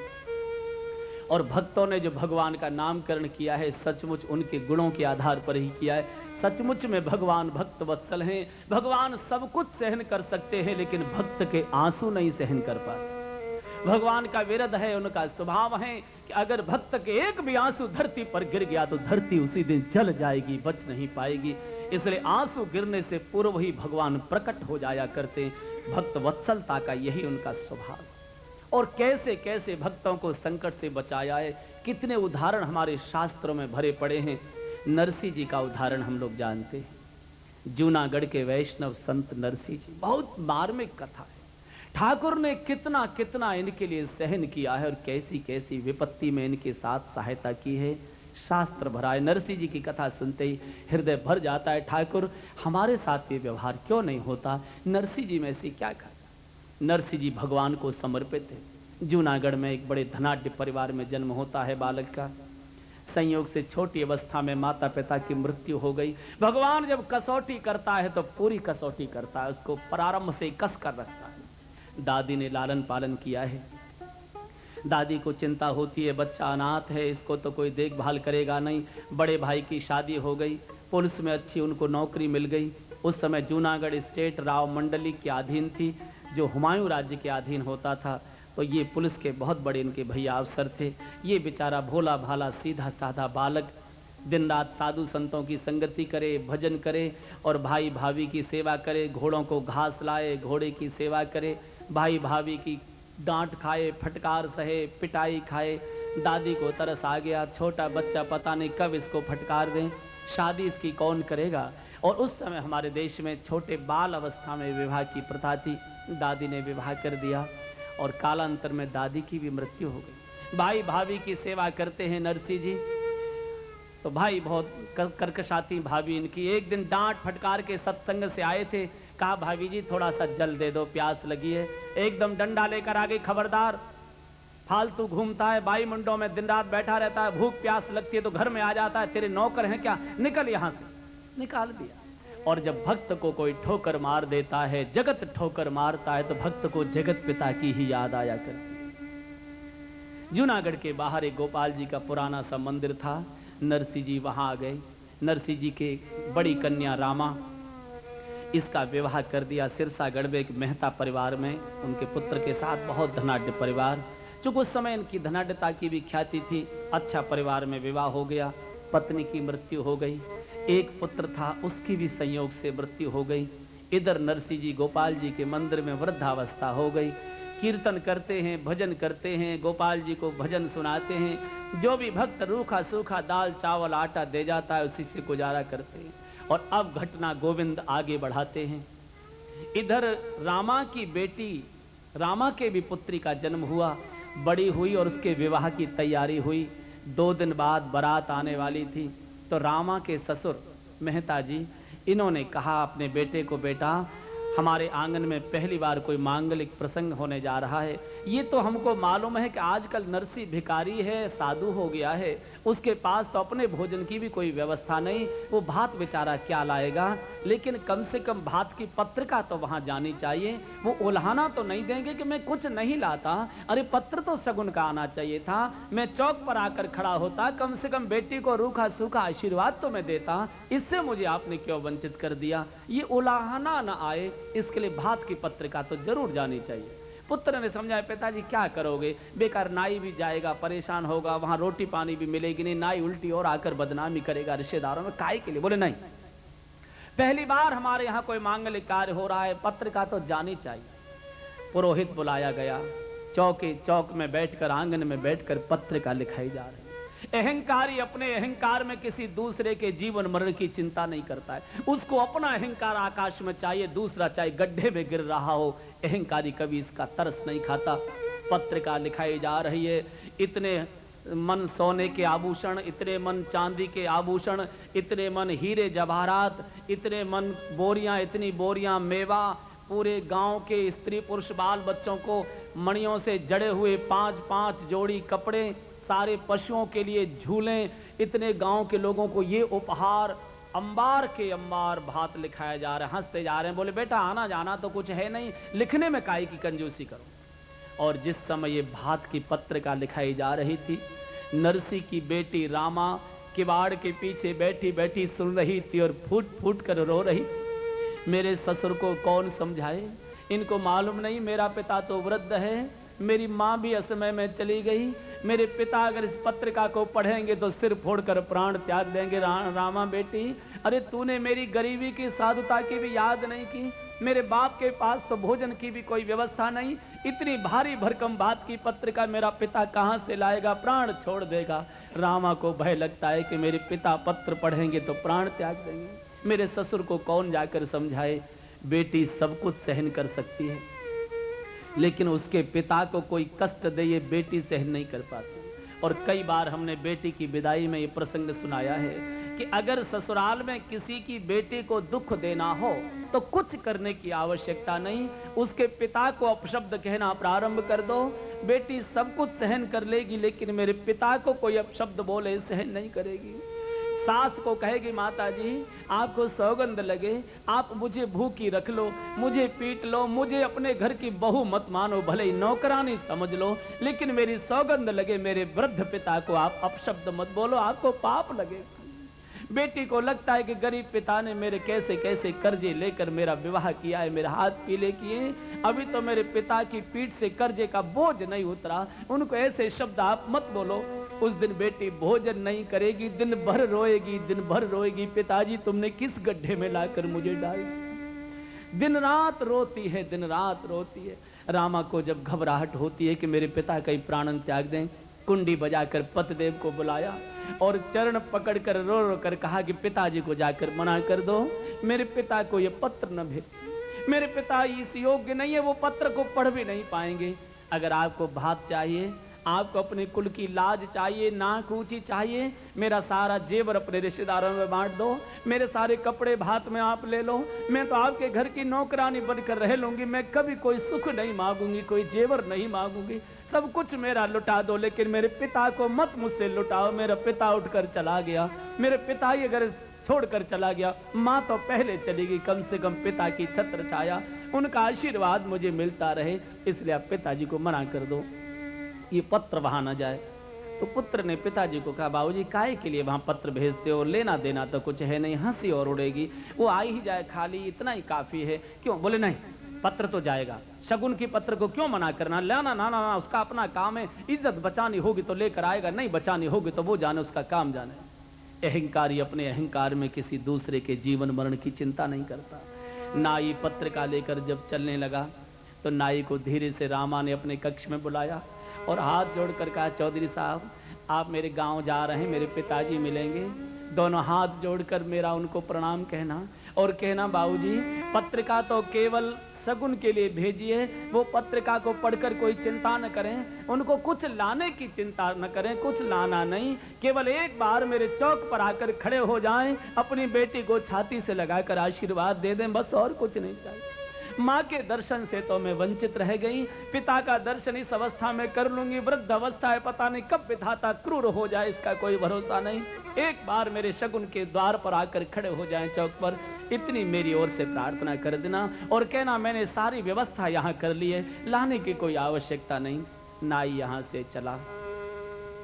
और भक्तों ने जो भगवान का नामकरण किया है, सचमुच उनके गुणों के आधार पर ही किया है। सचमुच में भगवान भक्त वत्सल हैं। भगवान सब कुछ सहन कर सकते हैं, लेकिन भक्त के आंसू नहीं सहन कर पाते। भगवान का विरध है, उनका स्वभाव है कि अगर भक्त के एक भी आंसू धरती पर गिर गया तो धरती उसी दिन जल जाएगी, बच नहीं पाएगी। इसलिए आंसू गिरने से पूर्व ही भगवान प्रकट हो जाया करते। भक्त वत्सलता का यही उनका स्वभाव। और कैसे कैसे भक्तों को संकट से बचाया है, कितने उदाहरण हमारे शास्त्रों में भरे पड़े हैं। नरसिंह जी का उदाहरण हम लोग जानते हैं। जूनागढ़ के वैष्णव संत नरसिंह जी, बहुत मार्मिक कथा है। ठाकुर ने कितना कितना इनके लिए सहन किया है और कैसी कैसी विपत्ति में इनके साथ सहायता की है, शास्त्र भरा है। नरसिंह जी की कथा सुनते ही हृदय भर जाता है। ठाकुर हमारे साथ ये व्यवहार क्यों नहीं होता? नरसिंह जी में से क्या खाता? नरसिंह जी भगवान को समर्पित है। जूनागढ़ में एक बड़े धनाढ्य परिवार में जन्म होता है बालक का। संयोग से छोटी अवस्था में माता पिता की मृत्यु हो गई। भगवान जब कसौटी करता है तो पूरी कसौटी करता है, उसको प्रारंभ से कस कर रखता है। दादी ने लालन पालन किया है। दादी को चिंता होती है, बच्चा अनाथ है, इसको तो कोई देखभाल करेगा नहीं। बड़े भाई की शादी हो गई, पुलिस में अच्छी उनको नौकरी मिल गई। उस समय जूनागढ़ स्टेट राव मंडली के अधीन थी, जो हुमायूं राज्य के अधीन होता था। तो ये पुलिस के बहुत बड़े इनके भैया अफसर थे। ये बेचारा भोला भाला सीधा साधा बालक दिन रात साधु संतों की संगति करे, भजन करे और भाई भाभी की सेवा करे। घोड़ों को घास लाए, घोड़े की सेवा करे, भाई भाभी की डांट खाए, फटकार सहे, पिटाई खाए। दादी को तरस आ गया, छोटा बच्चा पता नहीं कब इसको फटकार दें, शादी इसकी कौन करेगा। और उस समय हमारे देश में छोटे बाल अवस्था में विवाह की प्रथा थी। दादी ने विवाह कर दिया और कालांतर में दादी की भी मृत्यु हो गई। भाई भाभी की सेवा करते हैं नरसिंह जी। तो भाई बहुत कर्कशाती भाभी इनकी। एक दिन डांट फटकार के सत्संग से आए थे, कहा भाभी जी थोड़ा सा जल दे दो, प्यास लगी है। एकदम डंडा लेकर आ गई, खबरदार, फालतू घूमता है, बाई मुंडों में दिन रात बैठा रहता है, भूख प्यास लगती है तो घर में आ जाता है, तेरे नौकर हैं क्या, निकल यहां से। निकाल दिया। और जब भक्त को कोई ठोकर मार देता है, जगत ठोकर मारता है, तो भक्त को जगत पिता की ही याद आया करती। जूनागढ़ के बाहर एक गोपाल जी का पुराना सा मंदिर था। नरसिंह जी वहां आ गए। नरसिंह जी के बड़ी कन्या रामा, इसका विवाह कर दिया सिरसागढ़ में एक मेहता परिवार में, उनके पुत्र के साथ। बहुत धनाढ्य परिवार, चूंकि उस समय इनकी धनाढ्यता की भी ख्याति थी। अच्छा परिवार में विवाह हो गया। पत्नी की मृत्यु हो गई। एक पुत्र था, उसकी भी संयोग से मृत्यु हो गई। इधर नरसिंह जी गोपाल जी के मंदिर में वृद्धावस्था हो गई, कीर्तन करते हैं, भजन करते हैं, गोपाल जी को भजन सुनाते हैं। जो भी भक्त रूखा सूखा दाल चावल आटा दे जाता है उसी से गुजारा करते हैं। और अब घटना गोविंद आगे बढ़ाते हैं। इधर रामा की बेटी, रामा के भी पुत्री का जन्म हुआ, बड़ी हुई और उसके विवाह की तैयारी हुई। 2 दिन बाद बारात आने वाली थी, तो रामा के ससुर मेहता जी, इन्होंने कहा अपने बेटे को, बेटा हमारे आंगन में पहली बार कोई मांगलिक प्रसंग होने जा रहा है। ये तो हमको मालूम है कि आजकल नरसिंह भिखारी है, साधु हो गया है, उसके पास तो अपने भोजन की भी कोई व्यवस्था नहीं, वो भात बेचारा क्या लाएगा, लेकिन कम से कम भात की पत्रिका तो वहां जानी चाहिए। वो उल्हाना तो नहीं देंगे कि मैं कुछ नहीं लाता, अरे पत्र तो शगुन का आना चाहिए था। मैं चौक पर आकर खड़ा होता, कम से कम बेटी को रूखा सूखा आशीर्वाद तो मैं देता, इससे मुझे आपने क्यों वंचित कर दिया। ये उल्हाना ना आए, इसके लिए भात की पत्रिका तो जरूर जानी चाहिए। पुत्र ने समझाया, पिताजी क्या करोगे, बेकार नाई भी जाएगा, परेशान होगा, वहां रोटी पानी भी मिलेगी नहीं, नाई उल्टी और आकर बदनामी करेगा रिश्तेदारों में, काय के लिए। बोले नहीं, पहली बार हमारे यहाँ कोई मांगलिक कार्य हो रहा है, पत्रिका तो जानी चाहिए। पुरोहित बुलाया गया, चौक में बैठकर, आंगन में बैठकर पत्रिका लिखाई जा रही। अहंकारी अपने अहंकार में किसी दूसरे के जीवन मरण की चिंता नहीं करता है, उसको अपना अहंकार आकाश में चाहिए, दूसरा चाहे गड्ढे में गिर रहा हो, अहंकारी कभी इसका तरस नहीं खाता। पत्रिका लिखाई जा रही है, इतने मन सोने के आभूषण, इतने मन चांदी के आभूषण, इतने मन हीरे जवाहरात, इतने मन बोरियां, इतनी बोरियां मेवा, पूरे गांव के स्त्री पुरुष बाल बच्चों को मणियों से जड़े हुए 5-5 जोड़ी कपड़े, सारे पशुओं के लिए झूले, इतने गांव के लोगों को ये उपहार, अंबार के अंबार भात लिखाया जा रहा है। हंसते जा रहे हैं, बोले बेटा आना जाना तो कुछ है नहीं, लिखने में काहे की कंजूसी करो। और जिस समय ये भात की पत्रिका लिखाई जा रही थी, नरसिंह की बेटी रामा किवाड़ के पीछे बैठी बैठी सुन रही थी और फूट फूट कर रो रही। मेरे ससुर को कौन समझाए, इनको मालूम नहीं मेरा पिता तो वृद्ध है, मेरी माँ भी असमय में चली गई, मेरे पिता अगर इस पत्रिका को पढ़ेंगे तो सिर फोड़कर प्राण त्याग देंगे। रामा बेटी, अरे तूने मेरी गरीबी की, साधुता की भी याद नहीं की, मेरे बाप के पास तो भोजन की भी कोई व्यवस्था नहीं, इतनी भारी भरकम बात की पत्रिका मेरा पिता कहाँ से लाएगा, प्राण छोड़ देगा। रामा को भय लगता है कि मेरे पिता पत्र पढ़ेंगे तो प्राण त्याग देंगे, मेरे ससुर को कौन जाकर समझाए। बेटी सब कुछ सहन कर सकती है, लेकिन उसके पिता को कोई कष्ट दे ये बेटी सहन नहीं कर पाती। और कई बार हमने बेटी की विदाई में ये प्रसंग सुनाया है कि अगर ससुराल में किसी की बेटी को दुख देना हो तो कुछ करने की आवश्यकता नहीं, उसके पिता को अपशब्द कहना प्रारंभ कर दो, बेटी सब कुछ सहन कर लेगी, लेकिन मेरे पिता को कोई अपशब्द बोले सहन नहीं करेगी। सास को कहेगी, माता जी आपको सौगंध लगे, आप मुझे भूखी रख लो, मुझे पीट लो, मुझे अपने घर की बहू मत मानो, भले ही नौकरानी समझ लो, लेकिन मेरी सौगंध लगे, मेरे वृद्ध पिता को आप अपशब्द मत बोलो, आपको पाप लगे। बेटी को लगता है कि गरीब पिता ने मेरे कैसे कैसे कर्जे लेकर मेरा विवाह किया है, मेरे हाथ पीले किए, अभी तो मेरे पिता की पीठ से कर्जे का बोझ नहीं उतरा, उनको ऐसे शब्द आप मत बोलो। उस दिन बेटी भोजन नहीं करेगी, दिन भर रोएगी, दिन भर रोएगी, पिताजी तुमने किस गड्ढे में लाकर मुझे डाल, दिन रात रोती है, दिन रात रोती है। रामा को जब घबराहट होती है कि मेरे पिता कहीं प्राणन त्याग दें, कुंडी बजाकर पतिदेव को बुलाया और चरण पकड़कर रो रो कर कहा कि पिताजी को जाकर मना कर दो, मेरे पिता को ये पत्र न भेज, मेरे पिता इस योग्य नहीं है, वो पत्र को पढ़ भी नहीं पाएंगे। अगर आपको भात चाहिए, आपको अपने कुल की लाज चाहिए, नाक ऊंची चाहिए, मेरा सारा जेवर अपने रिश्तेदारों में बांट दो, मेरे सारे कपड़े भात में आप ले लो, मैं तो आपके घर की नौकरानी बनकर रह लूंगी, मैं कभी कोई सुख नहीं मांगूंगी, कोई जेवर नहीं मांगूंगी, सब कुछ मेरा लुटा दो, लेकिन मेरे पिता को मत मुझसे लुटाओ। मेरा पिता उठकर चला गया, मेरे पिता ये घर छोड़कर चला गया, माँ तो पहले चली गई, कम से कम पिता की छत्र छाया, उनका आशीर्वाद मुझे मिलता रहे, इसलिए आप पिताजी को मना कर दो, ये पत्र वहां न जाए। तो पुत्र ने पिताजी को कहा, बाबूजी काहे के लिए वहां पत्र भेजते हो, लेना देना तो कुछ है नहीं, हंसी और उड़ेगी, वो आ ही जाए खाली, इतना ही काफी है। क्यों? बोले नहीं, पत्र तो जाएगा, शगुन की पत्र को क्यों मना करना, लेना ना ना, उसका अपना काम है, इज्जत बचानी होगी तो लेकर आएगा, नहीं बचानी होगी तो वो जाने, उसका काम जाने। अहंकारी अपने अहंकार में किसी दूसरे के जीवन मरण की चिंता नहीं करता। नाई पत्रिका लेकर जब चलने लगा तो नाई को धीरे से रामा ने अपने कक्ष में बुलाया और हाथ जोड़कर कहा, चौधरी साहब आप मेरे गांव जा रहे हैं, मेरे पिताजी मिलेंगे, दोनों हाथ जोड़कर मेरा उनको प्रणाम कहना और कहना बाबूजी पत्रिका तो केवल शगुन के लिए भेजिए, वो पत्रिका को पढ़कर कोई चिंता न करें, उनको कुछ लाने की चिंता न करें, कुछ लाना नहीं, केवल एक बार मेरे चौक पर आकर खड़े हो जाएं, अपनी बेटी को छाती से लगाकर आशीर्वाद दे दें, बस और कुछ नहीं चाहिए। माँ के दर्शन से तो मैं वंचित रह गई, पिता का दर्शन इस अवस्था में कर लूंगी, वृद्ध अवस्था है, पता नहीं कब विधाता क्रूर हो जाए, इसका कोई भरोसा नहीं, एक बार मेरे शगुन के द्वार पर आकर खड़े हो जाएं चौक पर, इतनी मेरी ओर से प्रार्थना कर देना और कहना मैंने सारी व्यवस्था यहाँ कर ली है, लाने की कोई आवश्यकता नहीं। नाई यहाँ से चला,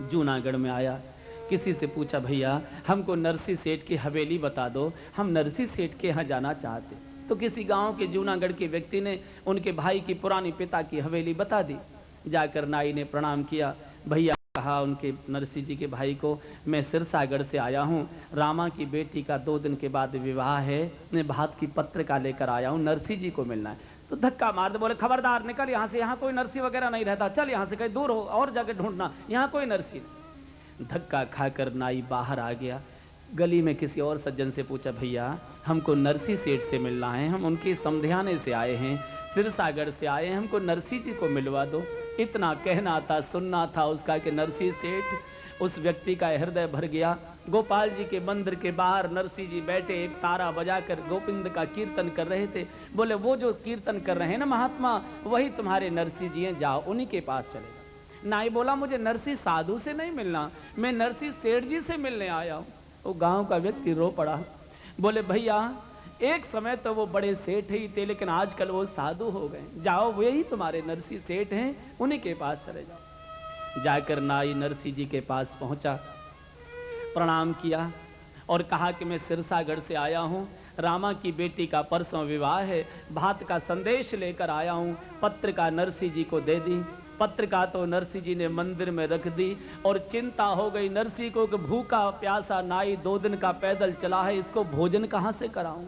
जूनागढ़ में आया, किसी से पूछा भैया हमको नरसी सेठ की हवेली बता दो, हम नरसी सेठ के यहाँ जाना चाहते। तो किसी गांव के जूनागढ़ के व्यक्ति ने उनके भाई की पुरानी पिता की हवेली बता दी। जाकर नाई ने प्रणाम किया, भैया कहा उनके नरसी जी के भाई को, मैं सिरसागढ़ से आया हूँ, रामा की बेटी का 2 दिन के बाद विवाह है, मैं भात की पत्रिका लेकर आया हूँ, नरसी जी को मिलना है। तो धक्का मार दे, बोले खबरदार निकल यहाँ से, यहाँ कोई नरसी वगैरह नहीं रहता, चल यहाँ से कहीं दूर हो और जगह ढूंढना, यहाँ कोई नरसी नहीं। धक्का खाकर नाई बाहर आ गया, गली में किसी और सज्जन से पूछा, भैया हमको नरसी सेठ से मिलना है, हम उनके समधियाने से आए हैं, सिरसागढ़ से आए हैं, हमको नरसी जी को मिलवा दो। इतना कहना था, सुनना था उसका कि नरसी सेठ, उस व्यक्ति का हृदय भर गया। गोपाल जी के मंदिर के बाहर नरसी जी बैठे एक तारा बजाकर गोविंद का कीर्तन कर रहे थे। बोले वो जो कीर्तन कर रहे हैं ना महात्मा, वही तुम्हारे नरसी जी हैं, जाओ उन्हीं के पास चले जाओ। नाई बोला मुझे नरसी साधु से नहीं मिलना, मैं नरसी सेठ जी से मिलने आया हूँ। वो गांव का व्यक्ति रो पड़ा, बोले भैया एक समय तो वो बड़े सेठ ही थे, लेकिन आजकल वो साधु हो गए, जाओ वही तुम्हारे नरसी सेठ हैं, उन्हीं के पास चले जाओ। जाकर नाई नरसी जी के पास पहुंचा, प्रणाम किया और कहा कि मैं सिरसागढ़ से आया हूं, रामा की बेटी का परसों विवाह है, भात का संदेश लेकर आया हूं, पत्रिका नरसी जी को दे दी। पत्रिका तो नरसी जी ने मंदिर में रख दी और चिंता हो गई नरसी को कि भूखा प्यासा नाई 2 दिन का पैदल चला है, इसको भोजन कहाँ से कराऊं,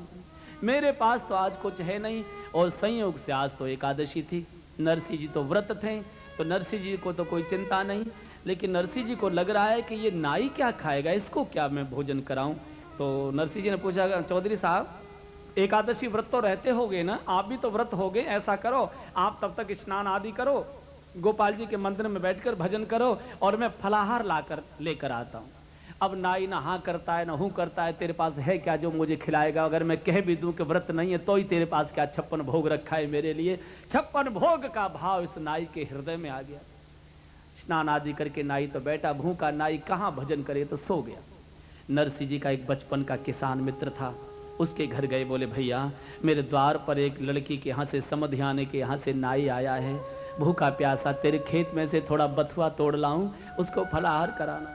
मेरे पास तो आज कुछ है नहीं। और संयोग से आज तो एकादशी थी, नरसी जी तो व्रत थे, तो नरसी जी को तो कोई चिंता नहीं, लेकिन नरसी जी को लग रहा है कि ये नाई क्या खाएगा, इसको क्या मैं भोजन कराऊं। तो नरसी जी ने पूछा, चौधरी साहब एकादशी व्रत तो रहते होगे ना, आप भी तो व्रत होगे, ऐसा करो आप तब तक स्नान आदि करो, गोपाल जी के मंदिर में बैठकर भजन करो और मैं फलाहार लाकर लेकर आता हूँ। अब नाई ना हाँ करता है ना हूँ करता है, तेरे पास है क्या जो मुझे खिलाएगा, अगर मैं कह भी दूं कि व्रत नहीं है तो ही तेरे पास क्या 56 भोग रखा है मेरे लिए। 56 भोग का भाव इस नाई के हृदय में आ गया। स्नान आदि करके नाई तो बैठा, भूखा नाई कहाँ भजन करे, तो सो गया। नरसी जी का एक बचपन का किसान मित्र था, उसके घर गए, बोले भैया मेरे द्वार पर एक लड़की के यहाँ से समधियाने के यहाँ से नाई आया है, भूखा प्यासा, तेरे खेत में से थोड़ा बथुआ तोड़ लाऊं, उसको फलाहार कराना।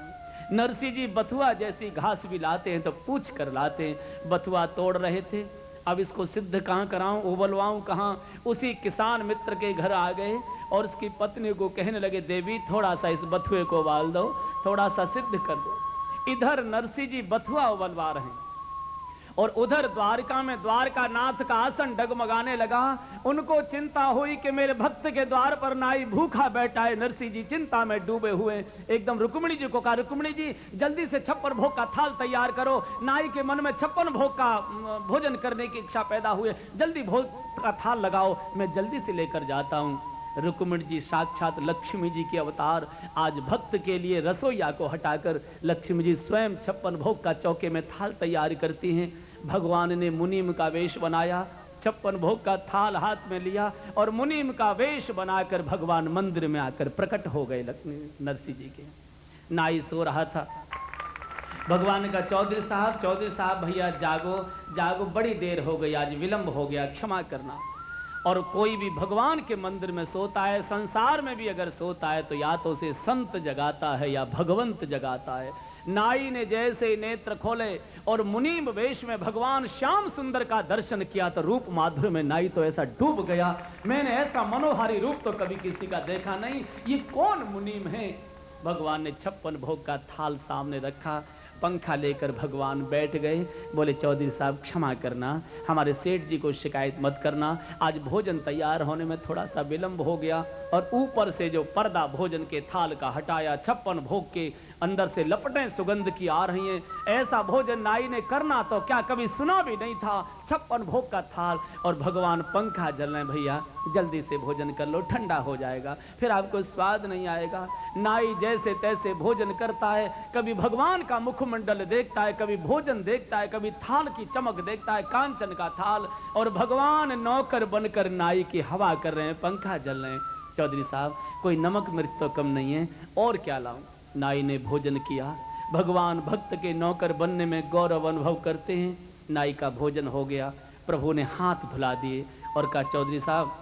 नरसी जी बथुआ जैसी घास भी लाते हैं तो पूछ कर लाते हैं, बथुआ तोड़ रहे थे। अब इसको सिद्ध कहाँ कराऊं, उबलवाऊं कहाँ। उसी किसान मित्र के घर आ गए और उसकी पत्नी को कहने लगे, देवी थोड़ा सा इस बथुए को उबाल दो, थोड़ा सा सिद्ध कर दो। इधर नरसी जी बथुआ उबलवा रहे हैं और उधर द्वारका में द्वारका नाथ का आसन डगमगाने लगा। उनको चिंता हुई कि मेरे भक्त के द्वार पर नाई भूखा बैठा है। नरसी जी चिंता में डूबे हुए एकदम रुक्मिणी जी को कहा, रुक्मिणी जी जल्दी से 56 भोग का थाल तैयार करो। नाई के मन में 56 भोग का भोजन करने की इच्छा पैदा हुई, जल्दी भोग का थाल लगाओ, मैं जल्दी से लेकर जाता हूँ। रुक्मिणी जी साक्षात लक्ष्मी जी के अवतार, आज भक्त के लिए रसोईया को हटाकर लक्ष्मी जी स्वयं 56 भोग का चौके में थाल तैयार करती हैं। भगवान ने मुनीम का वेश बनाया, 56 भोग का थाल हाथ में लिया और मुनीम का वेश बनाकर भगवान मंदिर में आकर प्रकट हो गए नरसी जी के। नाई सो रहा था, भगवान का चौधरी साहब भैया जागो जागो, बड़ी देर हो गई, आज विलंब हो गया, क्षमा करना। और कोई भी भगवान के मंदिर में सोता है, संसार में भी अगर सोता है तो या तो उसे संत जगाता है या भगवंत जगाता है। नाई ने जैसे नेत्र खोले और मुनीम वेश में भगवान श्याम सुंदर का दर्शन किया तो रूप माधुर्य में नाई तो ऐसा डूब गया, मैंने ऐसा मनोहारी रूप तो कभी किसी का देखा नहीं, ये कौन मुनीम है। भगवान ने 56 भोग का थाल सामने रखा, पंखा लेकर भगवान बैठ गए। बोले चौधरी साहब क्षमा करना, हमारे सेठ जी को शिकायत मत करना, आज भोजन तैयार होने में थोड़ा सा विलंब हो गया। और ऊपर से जो पर्दा भोजन के थाल का हटाया, 56 भोग के अंदर से लपटें सुगंध की आ रही हैं। ऐसा भोजन नाई ने करना तो क्या कभी सुना भी नहीं था। 56 भोग का थाल और भगवान पंखा जल रहे हैं। भैया जल्दी से भोजन कर लो, ठंडा हो जाएगा, फिर आपको स्वाद नहीं आएगा। नाई जैसे तैसे भोजन करता है, कभी भगवान का मुखमंडल देखता है, कभी भोजन देखता है, कभी थाल की चमक देखता है, कांचन का थाल, और भगवान नौकर बनकर नाई की हवा कर रहे हैं, पंखा जल रहे हैं। चौधरी साहब कोई नमक मिर्च तो कम नहीं है, और क्या लाऊं? नाई ने भोजन किया। भगवान भक्त के नौकर बनने में गौरव अनुभव करते हैं। नाई का भोजन हो गया, प्रभु ने हाथ धुला दिए और कहा चौधरी साहब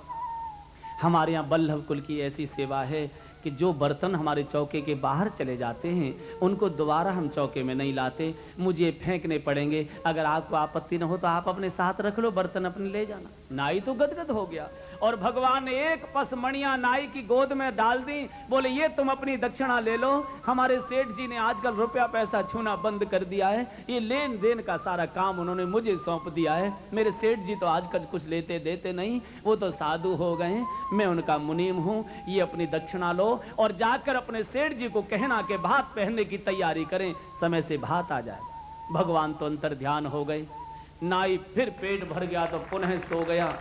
हमारे यहाँ बल्लभ कुल की ऐसी सेवा है कि जो बर्तन हमारे चौके के बाहर चले जाते हैं उनको दोबारा हम चौके में नहीं लाते, मुझे फेंकने पड़ेंगे। अगर आपको आपत्ति न हो तो आप अपने साथ रख लो, बर्तन अपने ले जाना। नाई तो गदगद हो गया और भगवान ने एक पसमणियां नाई की गोद में डाल दी। बोले ये तुम अपनी दक्षिणा ले लो, हमारे सेठ जी ने आजकल रुपया पैसा छूना बंद कर दिया है, ये लेन देन का सारा काम उन्होंने मुझे सौंप दिया है। मेरे सेठ जी तो आजकल कुछ लेते देते नहीं, वो तो साधु हो गए, मैं उनका मुनीम हूँ, ये अपनी दक्षिणा लो और जाकर अपने सेठ जी को कहना कि भात पहनने की तैयारी करें, समय से भात आ जाए। भगवान तो अंतर ध्यान हो गए। नाई फिर पेट भर गया तो पुनः सो गया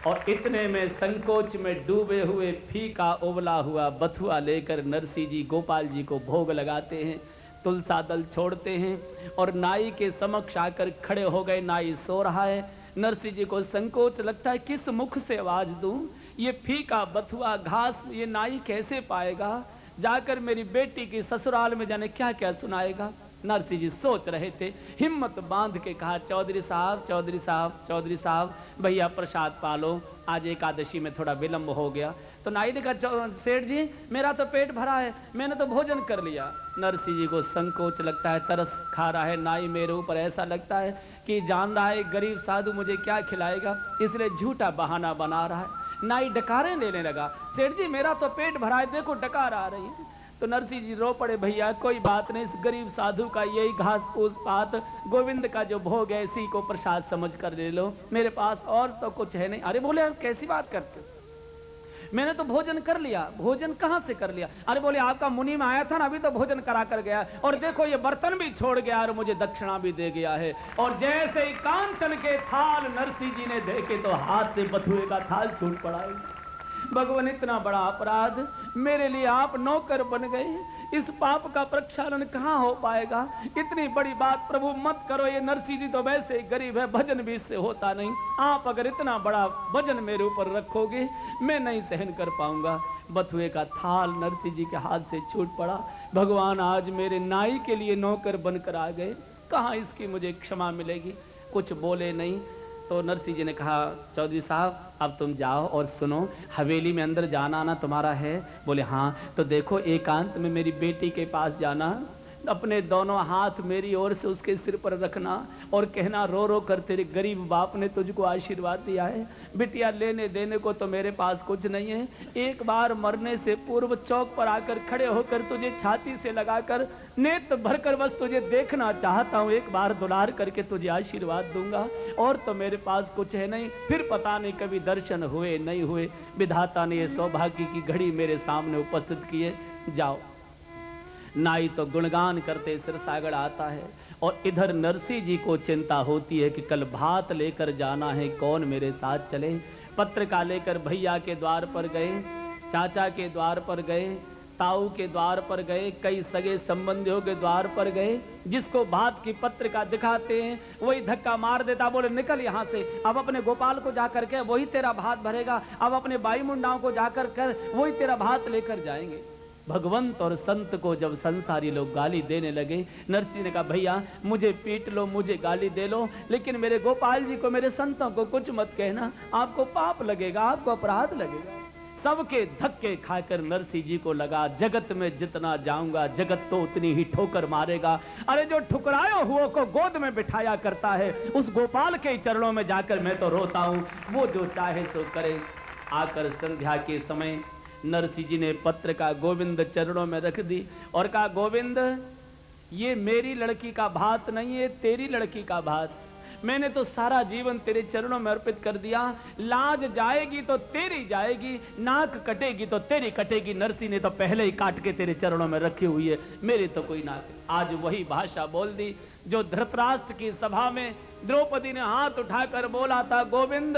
और इतने में संकोच में डूबे हुए फीका उबला हुआ बथुआ लेकर नरसिंह जी गोपाल जी को भोग लगाते हैं, तुलसा दल छोड़ते हैं और नाई के समक्ष आकर खड़े हो गए। नाई सो रहा है, नरसिंह जी को संकोच लगता है किस मुख से आवाज दूं, ये फीका बथुआ घास ये नाई कैसे पाएगा, जाकर मेरी बेटी की ससुराल में जाने क्या क्या सुनाएगा। नरसिंह जी सोच रहे थे, हिम्मत बांध के कहा चौधरी साहब चौधरी साहब चौधरी साहब भैया प्रसाद पालो, आज एकादशी में थोड़ा विलंब हो गया। तो नाई ने कहा सेठ जी मेरा तो पेट भरा है, मैंने तो भोजन कर लिया। नरसिंह जी को संकोच लगता है, तरस खा रहा है नाई मेरे ऊपर, ऐसा लगता है कि जान रहा है गरीब साधु मुझे क्या खिलाएगा, इसलिए झूठा बहाना बना रहा है। नाई डकारें लेने लगा, सेठ जी मेरा तो पेट भरा है, देखो डकार आ रही है। तो नरसिंह जी रो पड़े, भैया कोई बात नहीं, इस गरीब साधु का यही घास फूस पात गोविंद का जो भोग है इसी को प्रसाद समझ कर ले लो, मेरे पास और तो कुछ है नहीं। अरे बोले आप कैसी बात करते हो, मैंने तो भोजन कर लिया। भोजन कहाँ से कर लिया? अरे बोले आपका मुनि में आया था ना, अभी तो भोजन करा कर गया, और देखो ये बर्तन भी छोड़ गया और मुझे दक्षिणा भी दे गया है। और जैसे ही कांचन के थाल नरसिंह जी ने देखे तो हाथ से बथुए का थाल छूट पड़ा। भगवान इतना बड़ा अपराध, मेरे लिए आप नौकर बन गए, इस पाप का प्रक्षालन कहाँ हो पाएगा? इतनी बड़ी बात प्रभु मत करो, ये नरसिंह जी तो वैसे ही गरीब है, भजन भी इससे होता नहीं, आप अगर इतना बड़ा भजन मेरे ऊपर रखोगे मैं नहीं सहन कर पाऊंगा। बथुए का थाल नरसिंह जी के हाथ से छूट पड़ा। भगवान आज मेरे नाई के लिए नौकर बनकर आ गए, कहाँ इसकी मुझे क्षमा मिलेगी? कुछ बोले नहीं। तो नरसिंह जी ने कहा चौधरी साहब अब तुम जाओ और सुनो, हवेली में अंदर जाना आना तुम्हारा है? बोले हाँ। तो देखो एकांत में मेरी बेटी के पास जाना, अपने दोनों हाथ मेरी ओर से उसके सिर पर रखना और कहना रो रो कर तेरे गरीब बाप ने तुझको आशीर्वाद दिया है, बिटिया लेने देने को तो मेरे पास कुछ नहीं है, एक बार मरने से पूर्व चौक पर आकर खड़े होकर तुझे छाती से लगाकर नेत्र भरकर बस तुझे देखना चाहता हूँ, एक बार दुलार करके तुझे आशीर्वाद दूंगा, और तो मेरे पास कुछ है नहीं। फिर पता नहीं कभी दर्शन हुए नहीं हुए, विधाता ने ये सौभाग्य की घड़ी मेरे सामने उपस्थित की है, जाओ। नाई तो गुणगान करते सिरसागड़ आता है और इधर नरसिंह जी को चिंता होती है कि कल भात लेकर जाना है, कौन मेरे साथ चले। पत्रिका लेकर भैया के द्वार पर गए, चाचा के द्वार पर गए, ताऊ के द्वार पर गए, कई सगे संबंधियों के द्वार पर गए। जिसको भात की पत्रिका दिखाते हैं वही धक्का मार देता, बोले निकल यहाँ से, अब अपने गोपाल को जाकर के वही तेरा भात भरेगा, अब अपने बाई मुंडाओं को जाकर कर वही तेरा भात लेकर जाएंगे। भगवंत और संत को जब संसारी लोग गाली देने लगे, नरसिंह ने कहा भैया मुझे पीट लो, मुझे गाली दे लो, लेकिन मेरे गोपाल जी को मेरे संतों को कुछ मत कहना, आपको पाप लगेगा, आपको अपराध लगेगा। सबके धक्के खाकर नरसिंह जी को लगा जगत में जितना जाऊंगा जगत तो उतनी ही ठोकर मारेगा। अरे जो ठुकराए हुओं को गोद में बिठाया करता है उस गोपाल के चरणों में जाकर मैं तो रोता हूं, वो जो चाहे सो करे। आकर संध्या के समय नरसिंह जी ने पत्रिका गोविंद चरणों में रख दी और कहा गोविंद ये मेरी लड़की का भात नहीं है, तेरी लड़की का भात। मैंने तो सारा जीवन तेरे चरणों में अर्पित कर दिया। लाज जाएगी तो तेरी जाएगी, नाक कटेगी तो तेरी कटेगी। नरसी ने तो पहले ही काट के तेरे चरणों में रखी हुई है, मेरी तो कोई नाक। आज वही भाषा बोल दी जो धृतराष्ट्र की सभा में द्रौपदी ने हाथ उठाकर बोला था, गोविंद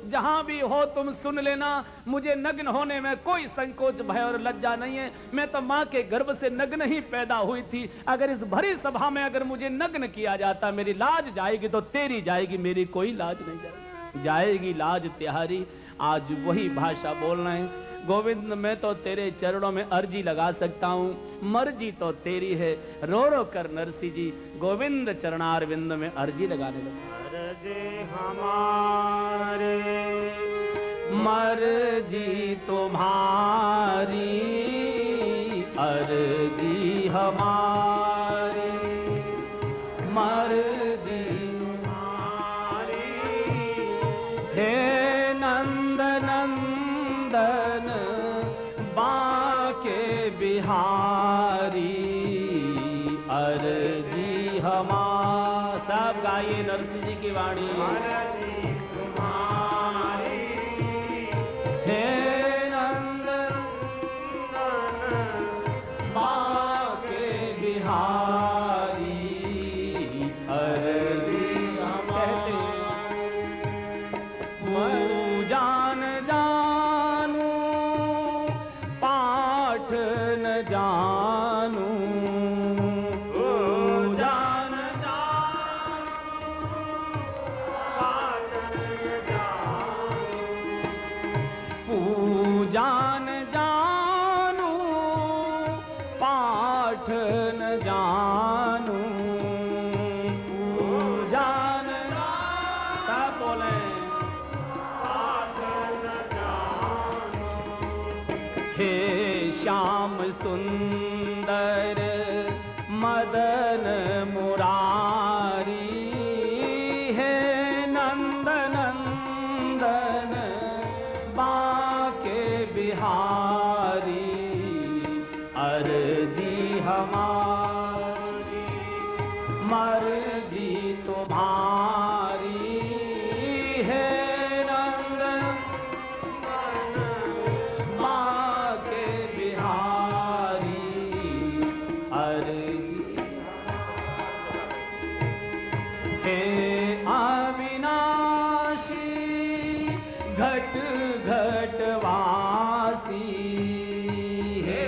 जहां भी हो तुम सुन लेना, मुझे नग्न होने में कोई संकोच भय और लज्जा नहीं है। मैं तो मां के गर्भ से नग्न ही पैदा हुई थी। अगर इस भरी सभा में अगर मुझे नग्न किया जाता, मेरी लाज जाएगी तो तेरी जाएगी, मेरी कोई लाज नहीं जाएगी, जाएगी लाज तिहारी। आज वही भाषा बोल रहे हैं, गोविंद मैं तो तेरे चरणों में अर्जी लगा सकता हूँ, मर्जी तो तेरी है। रो रो कर नरसी जी गोविंद चरणारविंद में अर्जी लगाने लगे। हमारे मर्जी तुम्हारी, अर्जी हमारी, मर्जी तुम्हारी। हे नंद नंदन बाके बिहारी, अर्जी हमारी। सब गाइए नरसिंह जी की वाणी। अर्जी तुम्हारी, हे नंद बाके बिहारी, अर्जी हमारी। पूजान जानू पाठ न जानू, जान जानू पाठ न जानू, जान सब बोले पाठ न जानू। हे श्याम सुंदर मदन मुरारी, हे नंद नंदन बाके बिहारी, अर्जी हमारी, मर्जी तुम्हारी। हे नंद बाके बिहारी, अर्जी। हे अविनाशी घट घट वासी, हे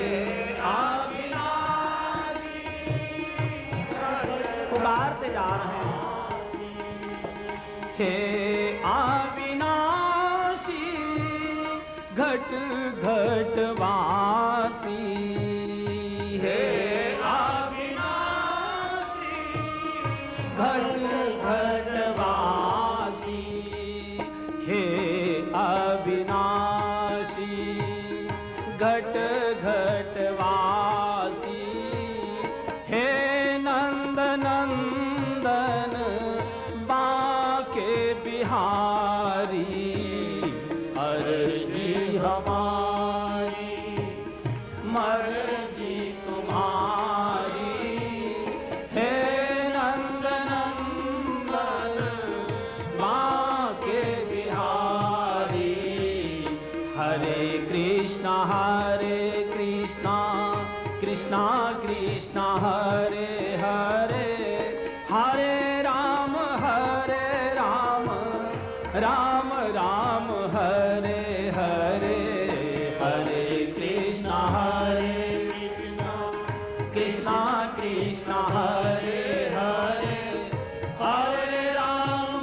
अविनाशी पुकारते जा रहे हैं। हे अविनाशी घट घट वासी, हे अविनाशी घट घट वासी, हे अविनाशी घट घट वासी। हे नंद नंदन बाके बिहारी, अर्जी हमारी, मर्जी तुम्हारी। हे नंद नंदन बाके बिहारी, हरे कृष्णा कृष्णा कृष्णा हरे हरे, हरे राम राम राम हरे हरे, हरे कृष्णा कृष्णा कृष्णा हरे हरे, हरे राम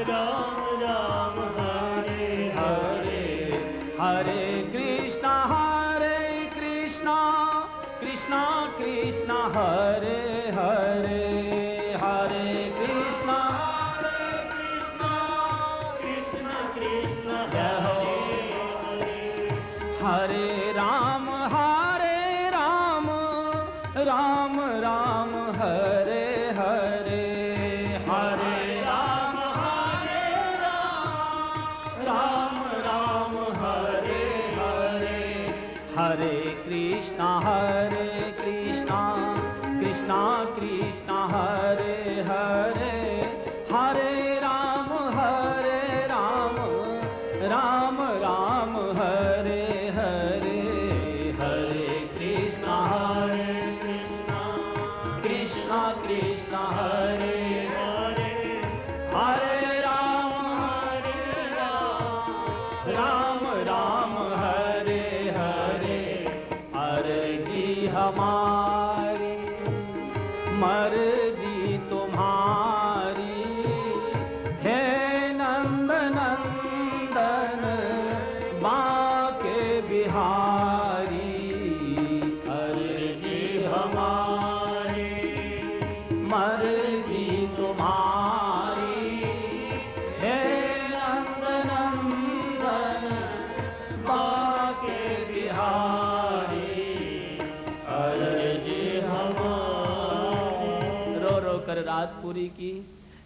राम राम हरे हरे, हरे कृष्णा कृष्णा कृष्णा हरे हरे, हरे कृष्णा कृष्णा कृष्णा हरे हरे, राम राम राम हरे हरे, हरे राम राम राम हरे हरे, हरे कृष्णा कृष्ण हरे हरे हरे राम राम राम हरे हरे हरे कृष्ण कृष्ण कृष्ण हरे हरे हरे राम राम हरे हरे अर्जी हमारी मर्जी तुम्हारी हे नंद नंदन बाके बिहारी अर्जी हमारी मर्जी तुम्हारी हे नंद नंदन बाके बिहारी अर्जी हमारी। रो रो कर रात पूरी की।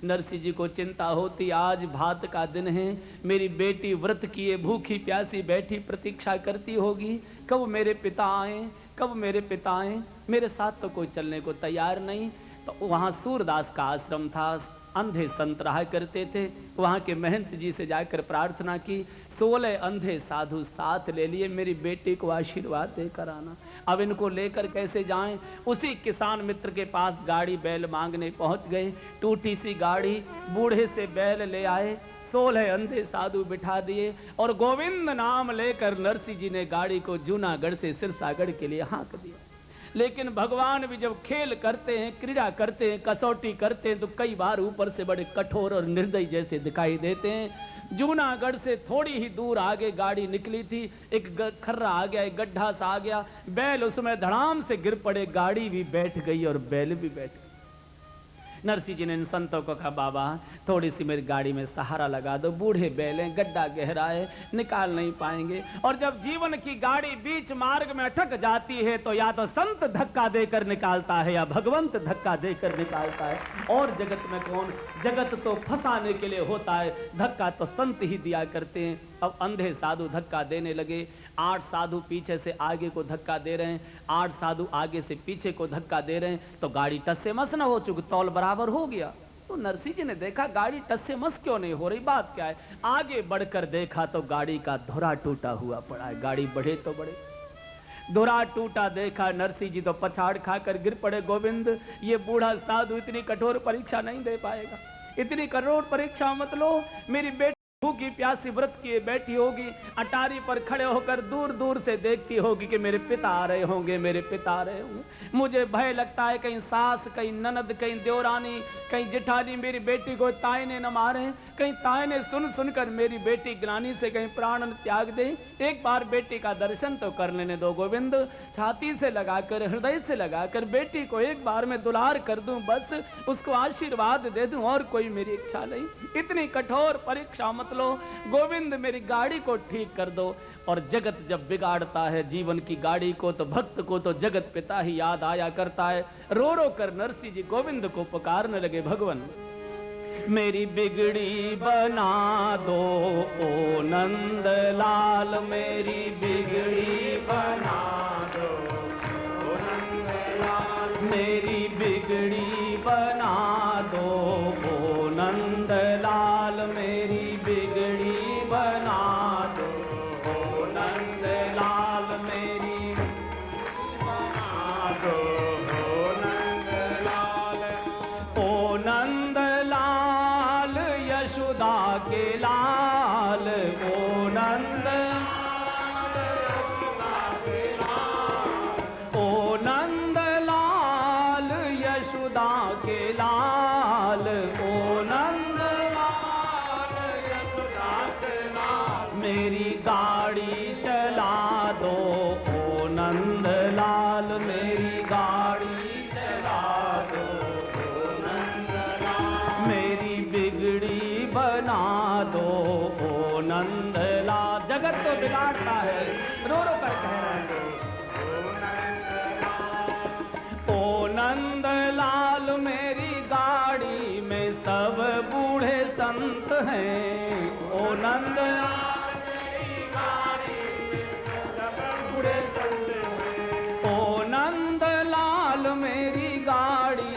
नरसिंह जी को चिंता होती, आज भात का दिन है, मेरी बेटी व्रत किए भूखी प्यासी बैठी प्रतीक्षा करती होगी, कब मेरे पिता आए, कब मेरे पिता आए। मेरे साथ तो कोई चलने को तैयार नहीं। तो वहाँ सूरदास का आश्रम था, अंधे संत रहा करते थे। वहाँ के महंत जी से जाकर प्रार्थना की, 16 अंधे साधु साथ ले लिए, मेरी बेटी को आशीर्वाद देकर आना। अब इनको लेकर कैसे जाएं? उसी किसान मित्र के पास गाड़ी बैल मांगने पहुंच गए। टूटी सी गाड़ी, बूढ़े से बैल ले आए, 16 अंधे साधु बिठा दिए और गोविंद नाम लेकर नरसिंह जी ने गाड़ी को जूनागढ़ से सिरसागढ़ के लिए हाँक दिया। लेकिन भगवान भी जब खेल करते हैं, क्रीड़ा करते हैं, कसौटी करते हैं, तो कई बार ऊपर से बड़े कठोर और निर्दयी जैसे दिखाई देते हैं। जूनागढ़ से थोड़ी ही दूर आगे गाड़ी निकली थी, एक खर्रा आ गया, एक गड्ढा सा आ गया, बैल उसमें धड़ाम से गिर पड़े, गाड़ी भी बैठ गई और बैल भी बैठ गई। नरसिंह जी ने इन संतों को कहा, बाबा थोड़ी सी मेरी गाड़ी में सहारा लगा दो, बूढ़े बैल हैं, गड्ढा गहरा है, निकाल नहीं पाएंगे। और जब जीवन की गाड़ी बीच मार्ग में अटक जाती है तो या तो संत धक्का देकर निकालता है या भगवंत धक्का देकर निकालता है। और जगत में कौन? जगत तो फंसाने के लिए होता है, धक्का तो संत ही दिया करते हैं। अब अंधे साधु धक्का देने लगे, 8 साधु पीछे से आगे को धक्का दे रहे हैं, 8 साधु आगे से पीछे को धक्का दे रहे हैं, तो गाड़ी टस से मस न हो चुकी, तौल बराबर हो गया। तो नरसिंह जी ने देखा गाड़ी टस से मस क्यों नहीं हो रही, बात क्या है? आगे बढ़कर देखा तो गाड़ी का धुरा टूटा हुआ पड़ा है। गाड़ी बढ़े तो बढ़े, धुरा टूटा देखा, नरसिंह जी तो पछाड़ खाकर गिर पड़े। गोविंद, ये बूढ़ा साधु इतनी कठोर परीक्षा नहीं दे पाएगा, इतनी कठोर परीक्षा मत लो। मेरी बेटी भूखी प्यासी व्रत किए बैठी होगी, अटारी पर खड़े होकर दूर दूर से देखती होगी कि मेरे पिता आ रहे होंगे, मेरे पिता आ रहे होंगे। मुझे भय लगता है कहीं सास, कहीं ननद, कहीं देवरानी, कहीं जेठानी मेरी बेटी को तायने न मारे, कहीं तायने सुन सुनकर मेरी बेटी ग्लानि से कहीं प्राण त्याग दे। एक बार बेटी का दर्शन तो कर लेने दो गोविंद, छाती से लगाकर, हृदय से लगाकर बेटी को एक बार में दुलार कर दूं, बस उसको आशीर्वाद दे दूं, और कोई मेरी इच्छा नहीं। इतनी कठोर परीक्षा मत लो गोविंद, मेरी गाड़ी को ठीक कर दो। और जगत जब बिगाड़ता है जीवन की गाड़ी को, तो भक्त को तो जगत पिता ही याद आया करता है। रो रो कर नरसिंह जी गोविंद को पुकारने लगे, भगवान मेरी बिगड़ी बना दो ओ नंद लाल, मेरी बिगड़ी बना दो ओ नंद लाल, मेरी बिगड़ी बना दो ओ नंद लाल, मेरी बिगड़ी बना दो ओ नंद लाल, मेरी बना दो ओ नंद लाल, ओ नंद लाल यशोदा के लाल, ओ नंद ओ नंद लाल यशोदा के लाल, ओ नंद लाल यशोदा के लाल, मेरी गाड़ी चला दो ओ नंद लाल, मेरी गाड़ी चला दो ओ नंद लाल, मेरी बिगड़ी बना दो ओ नंद लाल। जगत तो बिगाड़ता है, रो रो कर कह रहे हैं ओ नंद लाल, मेरी गाड़ी में सब बूढ़े संत हैं, ओ नंद लाल मेरी गाड़ी में सब बूढ़े संत हैं, ओ नंद लाल मेरी गाड़ी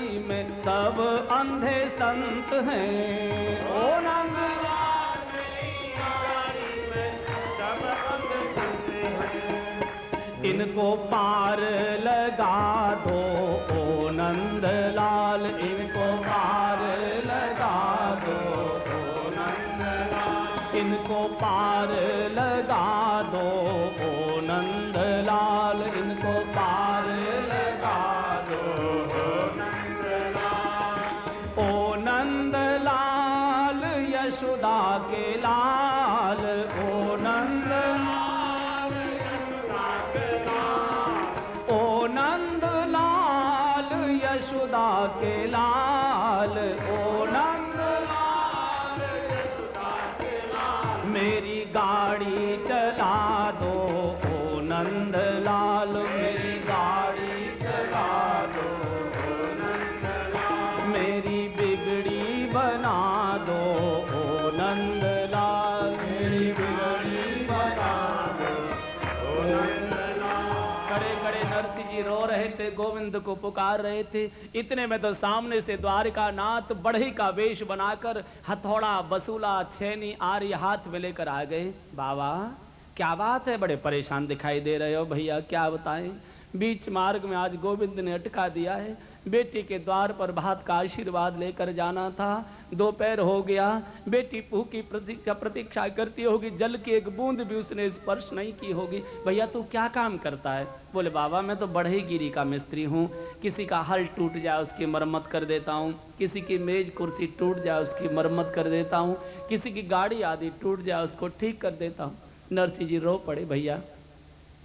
सब अंधे संत हैं। ओ नंदलाल मेरी गाड़ी में सब अंधे संत हैं, इनको पार लगा दो ओ नंदलाल, इनको पार लगा दो ओ नंदलाल, इनको पार लगा दो ओ नंदलाल, इनको पार लगा दो ओ नंदलाल। ओ नंदलाल यशोदा के लाल, ओ नंदलाल यशोदा के लाल, ओ नंदलाल यशोदा के लाल, ओ नंदलाल यशोदा के लाल, मेरी गाड़ी चला दो ओ नंदलाल, मेरी गाड़ी चला दो ओ नंदलाल, मेरी बिगड़ी बना दो ओ नंदलाल, मेरी बिगड़ी बना दो ओ नंदलाल। खड़े खड़े नरसिंह जी रो रहे थे, गोविंद को पुकार रहे थे। इतने में तो सामने से द्वारिका नाथ बढ़ई का वेश बनाकर हथौड़ा, बसूला, छेनी, आरी हाथ में लेकर आ गए। बाबा क्या बात है, बड़े परेशान दिखाई दे रहे हो भैया, क्या बताएं। बीच मार्ग में आज गोविंद ने अटका दिया है। बेटी के द्वार पर भात का आशीर्वाद लेकर जाना था, दोपहर हो गया, बेटी भूखी प्रतीक्षा करती होगी, जल की एक बूंद भी उसने स्पर्श नहीं की होगी। भैया तू क्या काम करता है? बोले बाबा मैं तो बढ़ईगिरी का मिस्त्री हूँ, किसी का हल टूट जाए उसकी मरम्मत कर देता हूँ, किसी की मेज कुर्सी टूट जाए उसकी मरम्मत कर देता हूँ, किसी की गाड़ी आदि टूट जाए उसको ठीक कर देता हूँ। नरसिंह जी रो पड़े, भैया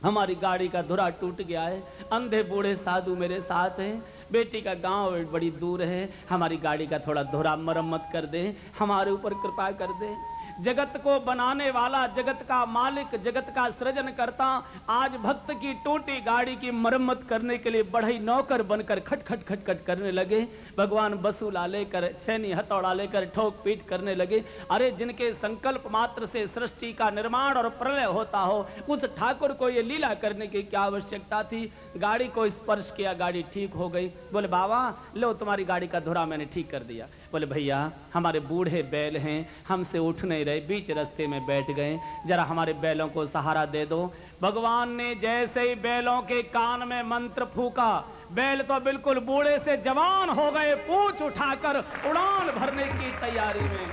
हमारी गाड़ी का धुरा टूट गया है, अंधे बूढ़े साधु मेरे साथ हैं, बेटी का गांव बड़ी दूर है, हमारी गाड़ी का थोड़ा धुरा मरम्मत कर दे, हमारे ऊपर कृपा कर दे। जगत को बनाने वाला, जगत का मालिक, जगत का सृजन करता आज भक्त की टूटी गाड़ी की मरम्मत करने के लिए बढ़ई नौकर बनकर खट खट खट खट करने लगे। भगवान बसूला लेकर, छेनी, हथौड़ा लेकर ठोक पीट करने लगे। अरे जिनके संकल्प मात्र से सृष्टि का निर्माण और प्रलय होता हो, उस ठाकुर को ये लीला करने की क्या आवश्यकता थी? गाड़ी को स्पर्श किया, गाड़ी ठीक हो गई। बोले बाबा लो तुम्हारी गाड़ी का धुरा मैंने ठीक कर दिया। बोले भैया हमारे बूढ़े बैल हैं, हमसे उठ नहीं रहे, बीच रास्ते में बैठ गए, जरा हमारे बैलों को सहारा दे दो। भगवान ने जैसे ही बैलों के कान में मंत्र फूका, बैल तो बिल्कुल बूढ़े से जवान हो गए, पूंछ उठाकर उड़ान भरने की तैयारी में।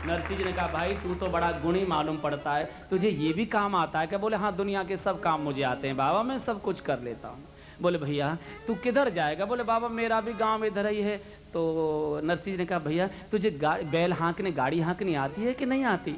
नरसिंह जी ने कहा भाई तू तो बड़ा गुणी मालूम पड़ता है, तुझे ये भी काम आता है क्या? बोले हाँ दुनिया के सब काम मुझे आते हैं बाबा, मैं सब कुछ कर लेता हूँ। बोले भैया तू किधर जाएगा? बोले बाबा मेरा भी गांव इधर ही है। तो नरसिंह जी ने कहा भैया तुझे बैल हाँकने, गाड़ी हाँकनी आती है कि नहीं आती?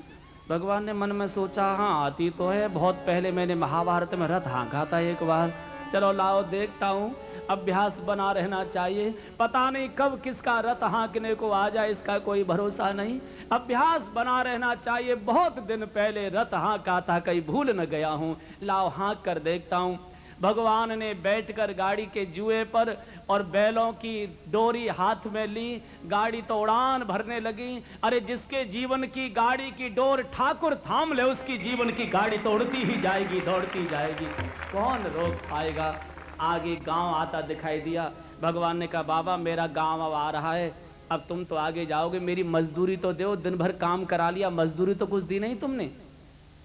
भगवान ने मन में सोचा हाँ आती तो है, बहुत पहले मैंने महाभारत में रथ हाँका था एक बार, चलो लाओ देखता हूँ, अभ्यास बना रहना चाहिए, पता नहीं कब किसका रथ हाँकने को आ जाए, इसका कोई भरोसा नहीं, अभ्यास बना रहना चाहिए। बहुत दिन पहले रथ हाँका था, कहीं भूल न गया हूँ, लाओ हाँक कर देखता हूँ। भगवान ने बैठकर गाड़ी के जुए पर और बैलों की डोरी हाथ में ली, गाड़ी तो उड़ान भरने लगी। अरे जिसके जीवन की गाड़ी की डोर ठाकुर थाम ले, उसकी जीवन की गाड़ी तो उड़ती ही जाएगी, दौड़ती जाएगी, कौन रोक पाएगा? आगे गांव आता दिखाई दिया। भगवान ने कहा बाबा मेरा गांव अब आ रहा है, अब तुम तो आगे जाओगे, मेरी मजदूरी तो दो, दिन भर काम करा लिया, मजदूरी तो कुछ दी नहीं तुमने।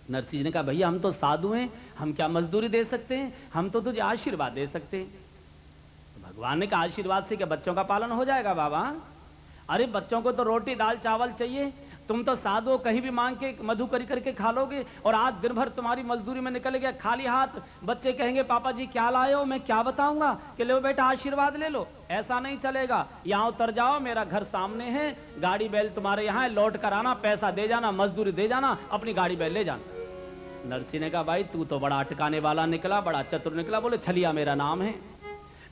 नरसिंह जी ने कहा भैया हम तो साधु हैं, हम क्या मजदूरी दे सकते हैं, हम तो तुझे आशीर्वाद दे सकते हैं। भगवान ने कहा आशीर्वाद से क्या बच्चों का पालन हो जाएगा बाबा? अरे बच्चों को तो रोटी दाल चावल चाहिए, तुम तो साधु कहीं भी मांग के मधुकरी करके खा लोगे, और आज दिन भर तुम्हारी मजदूरी में निकल गया खाली हाथ, बच्चे कहेंगे पापा जी क्या लाए हो, मैं क्या बताऊंगा कि लो बेटा आशीर्वाद ले लो। ऐसा नहीं चलेगा, यहाँ उतर जाओ, मेरा घर सामने है, गाड़ी बैल तुम्हारे यहाँ है, लौट कर आना, पैसा दे जाना, मजदूरी दे जाना, अपनी गाड़ी बैल ले जाना। नरसिंह ने कहा भाई तू तो बड़ा अटकाने वाला निकला, बड़ा चतुर निकला। बोले छलिया मेरा नाम है,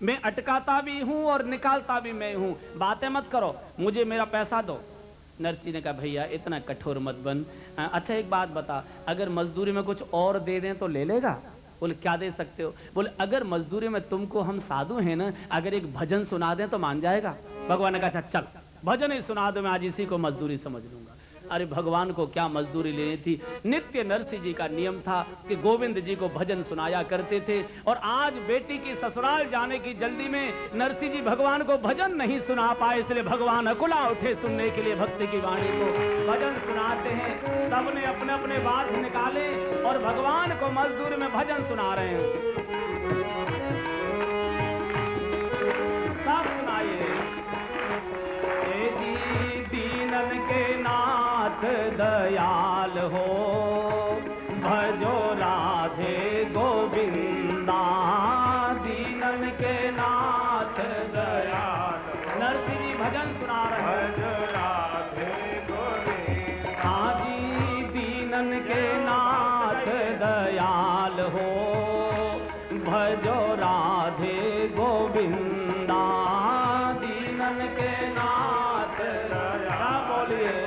मैं अटकाता भी हूं और निकालता भी मैं हूं, बातें मत करो, मुझे मेरा पैसा दो। नरसिंह ने कहा भैया इतना कठोर मत बन, अच्छा एक बात बता, अगर मजदूरी में कुछ और दे दें तो ले लेगा? बोले क्या दे सकते हो? बोले अगर मजदूरी में तुमको, हम साधु हैं ना, अगर एक भजन सुना दें तो मान जाएगा? भगवान ने कहा अच्छा चल भजन ही सुना दो, मैं आज इसी को मजदूरी समझ लूंगा। अरे भगवान को क्या मजदूरी लेनी थी। नित्य नरसी जी का नियम था कि गोविंद जी को भजन सुनाया करते थे, और आज बेटी की ससुराल जाने की जल्दी में नरसी जी भगवान को भजन नहीं सुना पाए, इसलिए भगवान अकुला उठे सुनने के लिए भक्ति की वाणी को। भजन सुनाते हैं, सबने अपने अपने बात निकाले और भगवान को मजदूरी में भजन सुना रहे हैं। सब सुनाइए। दीनन के नाथ दयाल हो, भजो राधे गोविंदा। दीनन के नाथ दयाल, नरसिंह जी भजन सुना रहे हैं। भजो राधे गोविंदा। हाँ जी, दीनन के नाथ दयाल हो, भजो राधे गोविंदा। दीनन के नाथ दयाल, बोलिए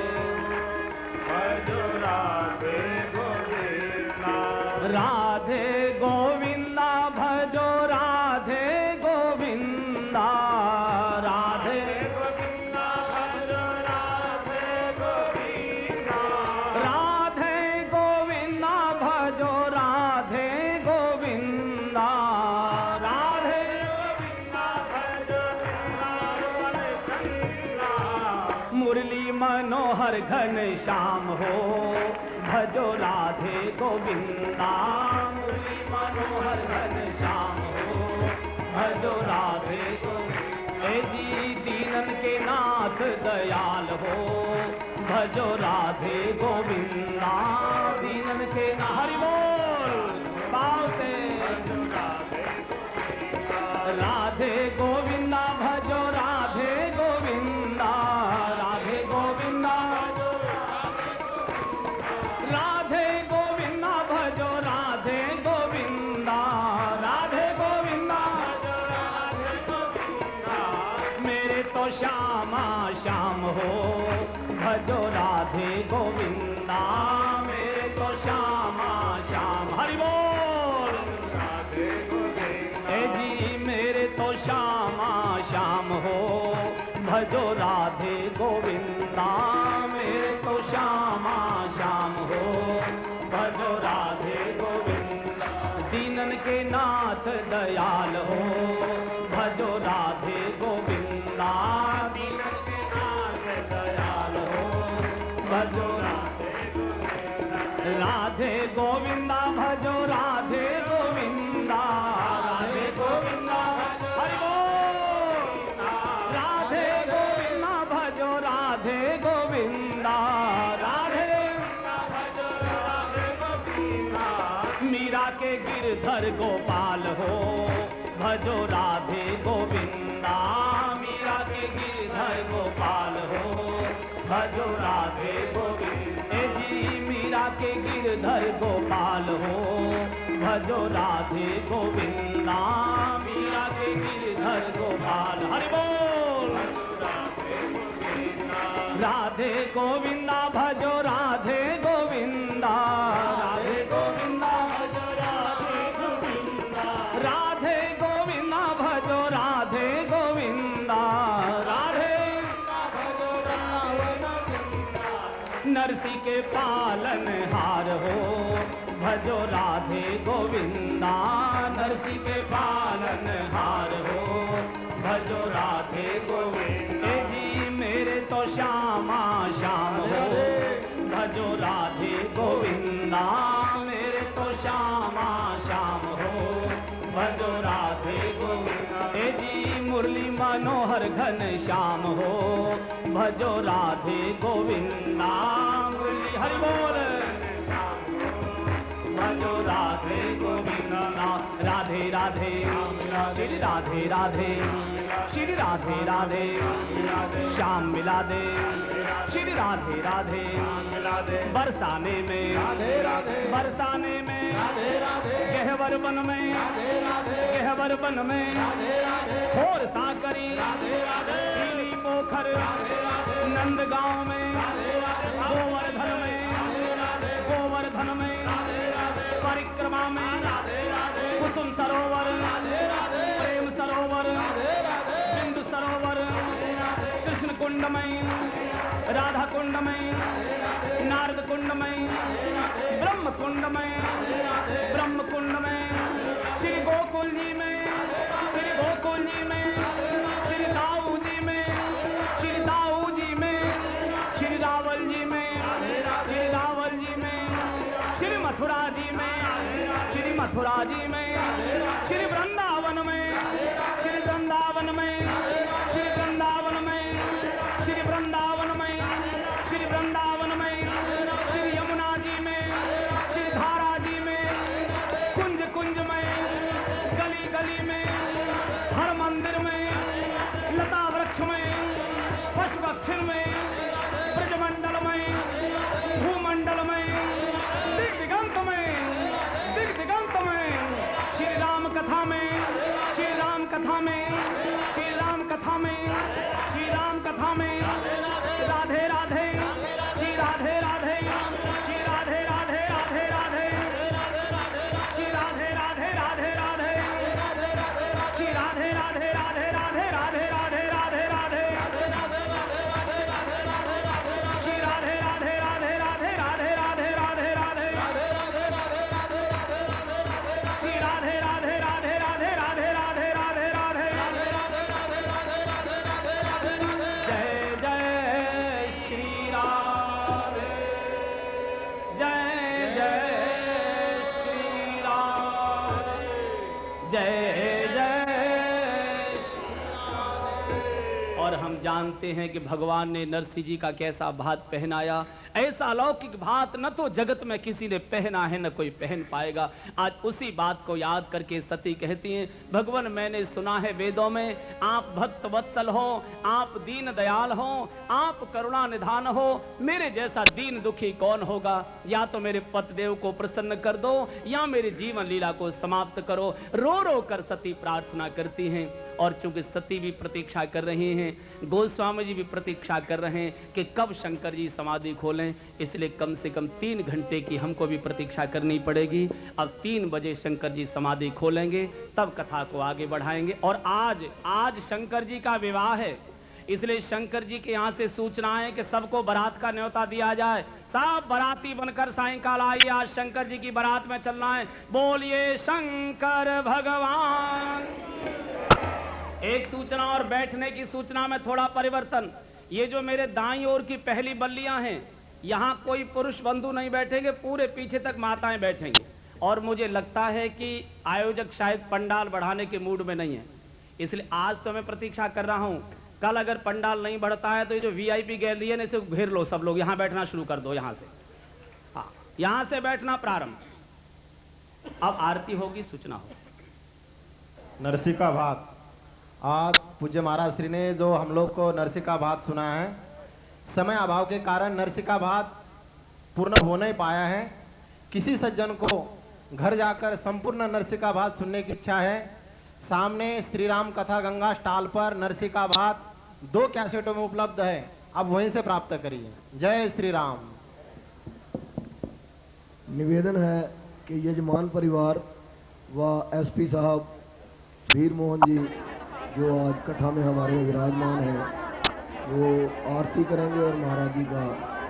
भजो राधे गोविंदा। राधे गोविंदा भजो राधे गोविंदा। राधे गोविंदा भजो राधे गोविंदा। राधे गोविंदा भजो राधे गोविंदा। राधे गोविंदा भजो मुरली मनोहर घन श्याम हो, भजो राधे गोविंदा। मुरली मनोहर घन श्याम हो, भजो राधे गोविंदा। ए जी दीनन के नाथ दयाल हो, भजो राधे गोविंदा। दीनन के नाथ, हरि बोल भाव से। राधे गोविंदा भजो राधे गोविंदा। राधे गोविंदा राधे गोविंदा भजो राधे गोविंदा। राधे गोविंदा मेरे तो श्यामा श्याम हो, भजो राधे गोविंदा। मेरे तो श्यामा श्याम, हरि बोल राधे गोविंदा। ए जी मेरे तो श्यामा श्याम हो, भजो राधे गोविंदा। मेरे तो श्यामा श्याम हो, भजो राधे गोविंदा। दीनन के नाथ दयाल हो, भजो राधे गोविंदा। दीनन के नाथ दयाल हो, भजो राधे गोविंदा। राधे गोविंदा भजो राधे गोविंदा। राधे गोविंदा हरि बोल। राधे गोविंदा भजो राधे गोविंदा। राधे भजो राधे गोविंदा। मीरा के गिरधर गोपाल हो, भजो राधे गोविंदा। मीरा के गिरधर गोपाल हो, भजो राधे गोविंदा। ए जी मीरा के गिरधर गोपाल हो, भजो राधे गोविंदा। मीरा के गिरधर गोपाल, हरि बोल राधे गोविंदा भजो राधे गोविंदा। राधे गोविंदा भजो राधे गोविंदा। राधे गोविंदा भजो राधे गोविंदा। राधे भजो राधे गोविंदा। नरसी के पालन हार हो, भजो राधे गोविंदा। नरसी के पालन हार हो, भजो राधे गोविंदा। ए जी मेरे तो श्यामा श्याम हो, भजो राधे गोविंदा। मेरे तो श्यामा श्याम हो, भजो राधे गोविंदा। ए जी मुरली मनोहर घन श्याम हो, भजो राधे गोविंदा। मुरली हरि बोल भजो राधे गोविंदा। राधे राधे श्री राधे राधे श्री राधे राधे श्याम मिला दे। श्री राधे राधे बरसाने में बरसाने में गहवर बन में गहवर बन में होर साकरी पीली पोखर नंदगांव में गोवर्धन में परिक्रमा में कुसुम सरोवर प्रेम सरोवर बिंदु सरोवर कृष्ण कुंड में राधा कुंड में नारद कुंड में, ब्रह्म कुंड में, ब्रह्म कुंड में, श्री गोकुल जी में, श्री गोकुल जी में, श्री दाऊ जी में, श्री दाऊ जी में, श्री रावल जी में, श्री रावल जी में, श्री मथुरा जी में, श्री मथुरा जी में, श्री वृंदावन में, श्री वृंदावन में, श्री वृंदावन में, श्री वृंदावन में, श्री वृंदावन में, श्री यमुना जी में, श्री धारा जी में, कुंज कुंज में, गली गली में, हर मंदिर में, लता वृक्ष में, पशु पक्षी में, ब्रजमंडल में, भूमंडल में, दिग दिगंत में, दिग दिगंत में, श्री राम कथा में, श्री राम कथा में, श्री राम कथा में, श्री राम कथा में, राधे राधे, श्री राधे राधे, श्री राधे राधे राधे राधे, श्री राधे राधे राधे राधे, श्री राधे राधे राधे राधे राधे राधे राधे राधे, श्री राधे राधे राधे राधे राधे राधे राधे राधे, श्री राधे राधे राधे राधे राधे राधे राधे राधे, जय जय श्री राम, जय जय श्री राम, जय जय श्री राम। और हम जानते हैं कि भगवान ने नरसिंह जी का कैसा भात पहनाया, ऐसा अलौकिक भात न तो जगत में किसी ने पहना है न कोई पहन पाएगा। आज उसी बात को याद करके सती कहती हैं, भगवान मैंने सुना है वेदों में आप भक्त वत्सल हो, आप दीन दयाल हो, आप करुणा निधान हो, मेरे जैसा दीन दुखी कौन होगा। या तो मेरे पतिदेव को प्रसन्न कर दो या मेरी जीवन लीला को समाप्त करो। रो रो कर सती प्रार्थना करती हैं। और चूंकि सती भी प्रतीक्षा कर रही हैं, गोस्वामी जी भी प्रतीक्षा कर रहे हैं कि कब शंकर जी समाधि खोलें, इसलिए कम से कम 3 घंटे की हमको भी प्रतीक्षा करनी पड़ेगी। अब 3 बजे शंकर जी समाधि खोलेंगे, तब कथा को आगे बढ़ाएंगे। और आज शंकर जी का विवाह है, इसलिए शंकर जी के यहाँ से सूचना है कि सबको बारात का न्योता दिया जाए। सब बाराती बनकर सायंकाल आइए, आज शंकर जी की बारात में चलना है। बोलिए शंकर भगवान। एक सूचना और बैठने की सूचना में थोड़ा परिवर्तन। ये जो मेरे दाईं ओर की पहली बल्लियां हैं, यहाँ कोई पुरुष बंधु नहीं बैठेंगे, पूरे पीछे तक माताएं बैठेंगी। और मुझे लगता है कि आयोजक शायद पंडाल बढ़ाने के मूड में नहीं है, इसलिए आज तो मैं प्रतीक्षा कर रहा हूँ। कल अगर पंडाल नहीं बढ़ता है तो ये जो वीआईपी गैलरी है ना, इसे घेर लो सब लोग, यहाँ बैठना शुरू कर दो। यहाँ से, हाँ, यहाँ से बैठना प्रारंभ। अब आरती होगी, सूचना हो। नरसिंह का भात। आज पूज्य महाराज श्री ने जो हम लोग को नरसिंह का भात सुना है, समय अभाव के कारण नरसिंह का भात पूर्ण हो नहीं पाया है। किसी सज्जन को घर जाकर संपूर्ण नरसिंह का भात सुनने की इच्छा है, सामने श्री राम कथा गंगा स्टॉल पर नरसिंह का भात 2 कैसेटों में उपलब्ध है, अब वहीं से प्राप्त करिए। जय श्री राम। निवेदन है कि यजमान परिवार व एसपी साहब वीर मोहन जी जो आज कथा में हमारे विराजमान हैं, वो आरती करेंगे और महाराज जी का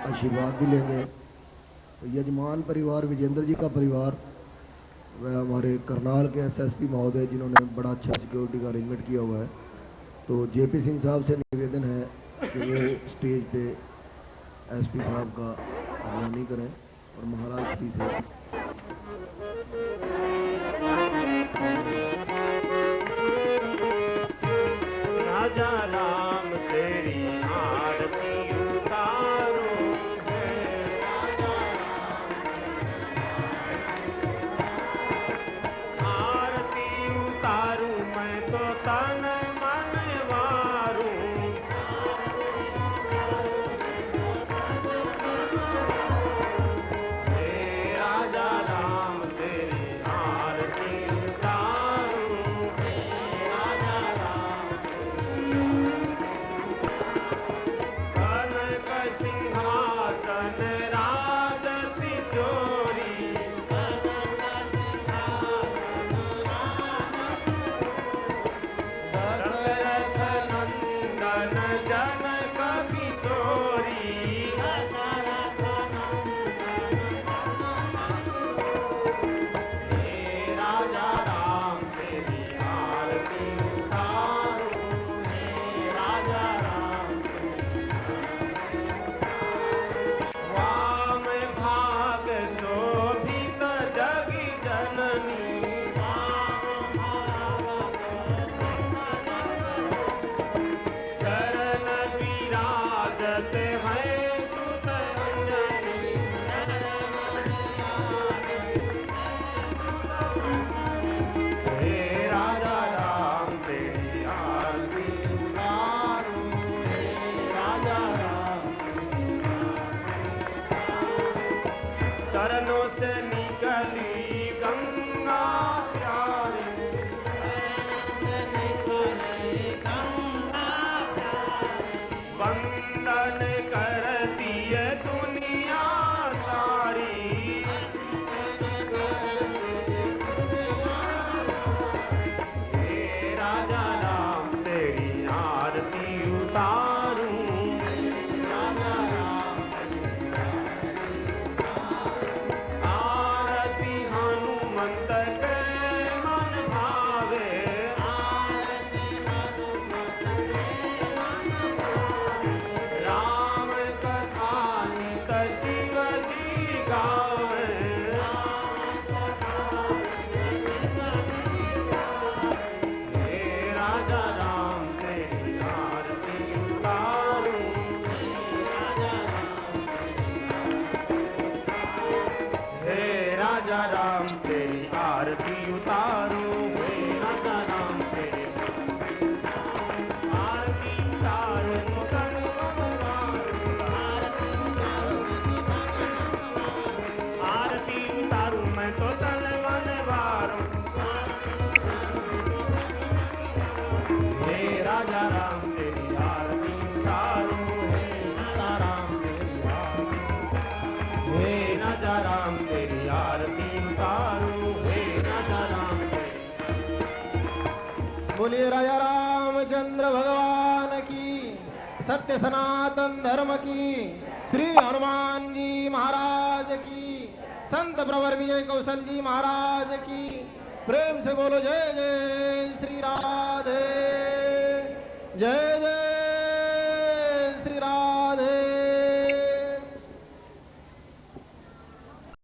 आशीर्वाद भी लेंगे। तो यजमान परिवार विजेंद्र जी का परिवार वह हमारे करनाल के एसएसपी महोदय जिन्होंने बड़ा अच्छा सिक्योरिटी का अरेंजमेंट किया हुआ है, तो जेपी सिंह साहब से निवेदन है कि वो स्टेज पे एसपी साहब का अगवानी करें और महाराज श्री से राजा राम तेरी आरती उतारो, राजा राम आरती उतारू, मैं तो तन मन वारू। राजा राम तेरी आरती उतारू, राजा राम कनक सिंहासन राजति चोरी, कनक सिंहासन दशरथ नंदन जनक किशोरी, दशरथ नंदन चरणों से निकली गंगा प्यारी, वंदन करती है दुनिया सारी। हे राजा राम तेरी आरती उतारूं, राजा राम आरती हनुमंत के मन भावे, राम कथा नित शिव जी गावे, हे राजा राम तेरी आरती उतारूं, हे राजा राम तेरी आरती उतारूं, हे राजा राम तेरी आरती उतारूं, तन मन वारूं, आरती उतारूं मैं तो तन मन वारूं, हे राजा राम तेरी आरती उतारूं, हे सीताराम तेरी आरती, हे राजा राम तेरी आरती उतारूं, हे राजा राम तेरी। बोलिए राजा रामचंद्र भगवान की, सत्य सनातन धर्म की, श्री हनुमान जी महाराज की, संत प्रवर विजय कौशल जी महाराज की। प्रेम से बोलो जय जय श्री राधे, जय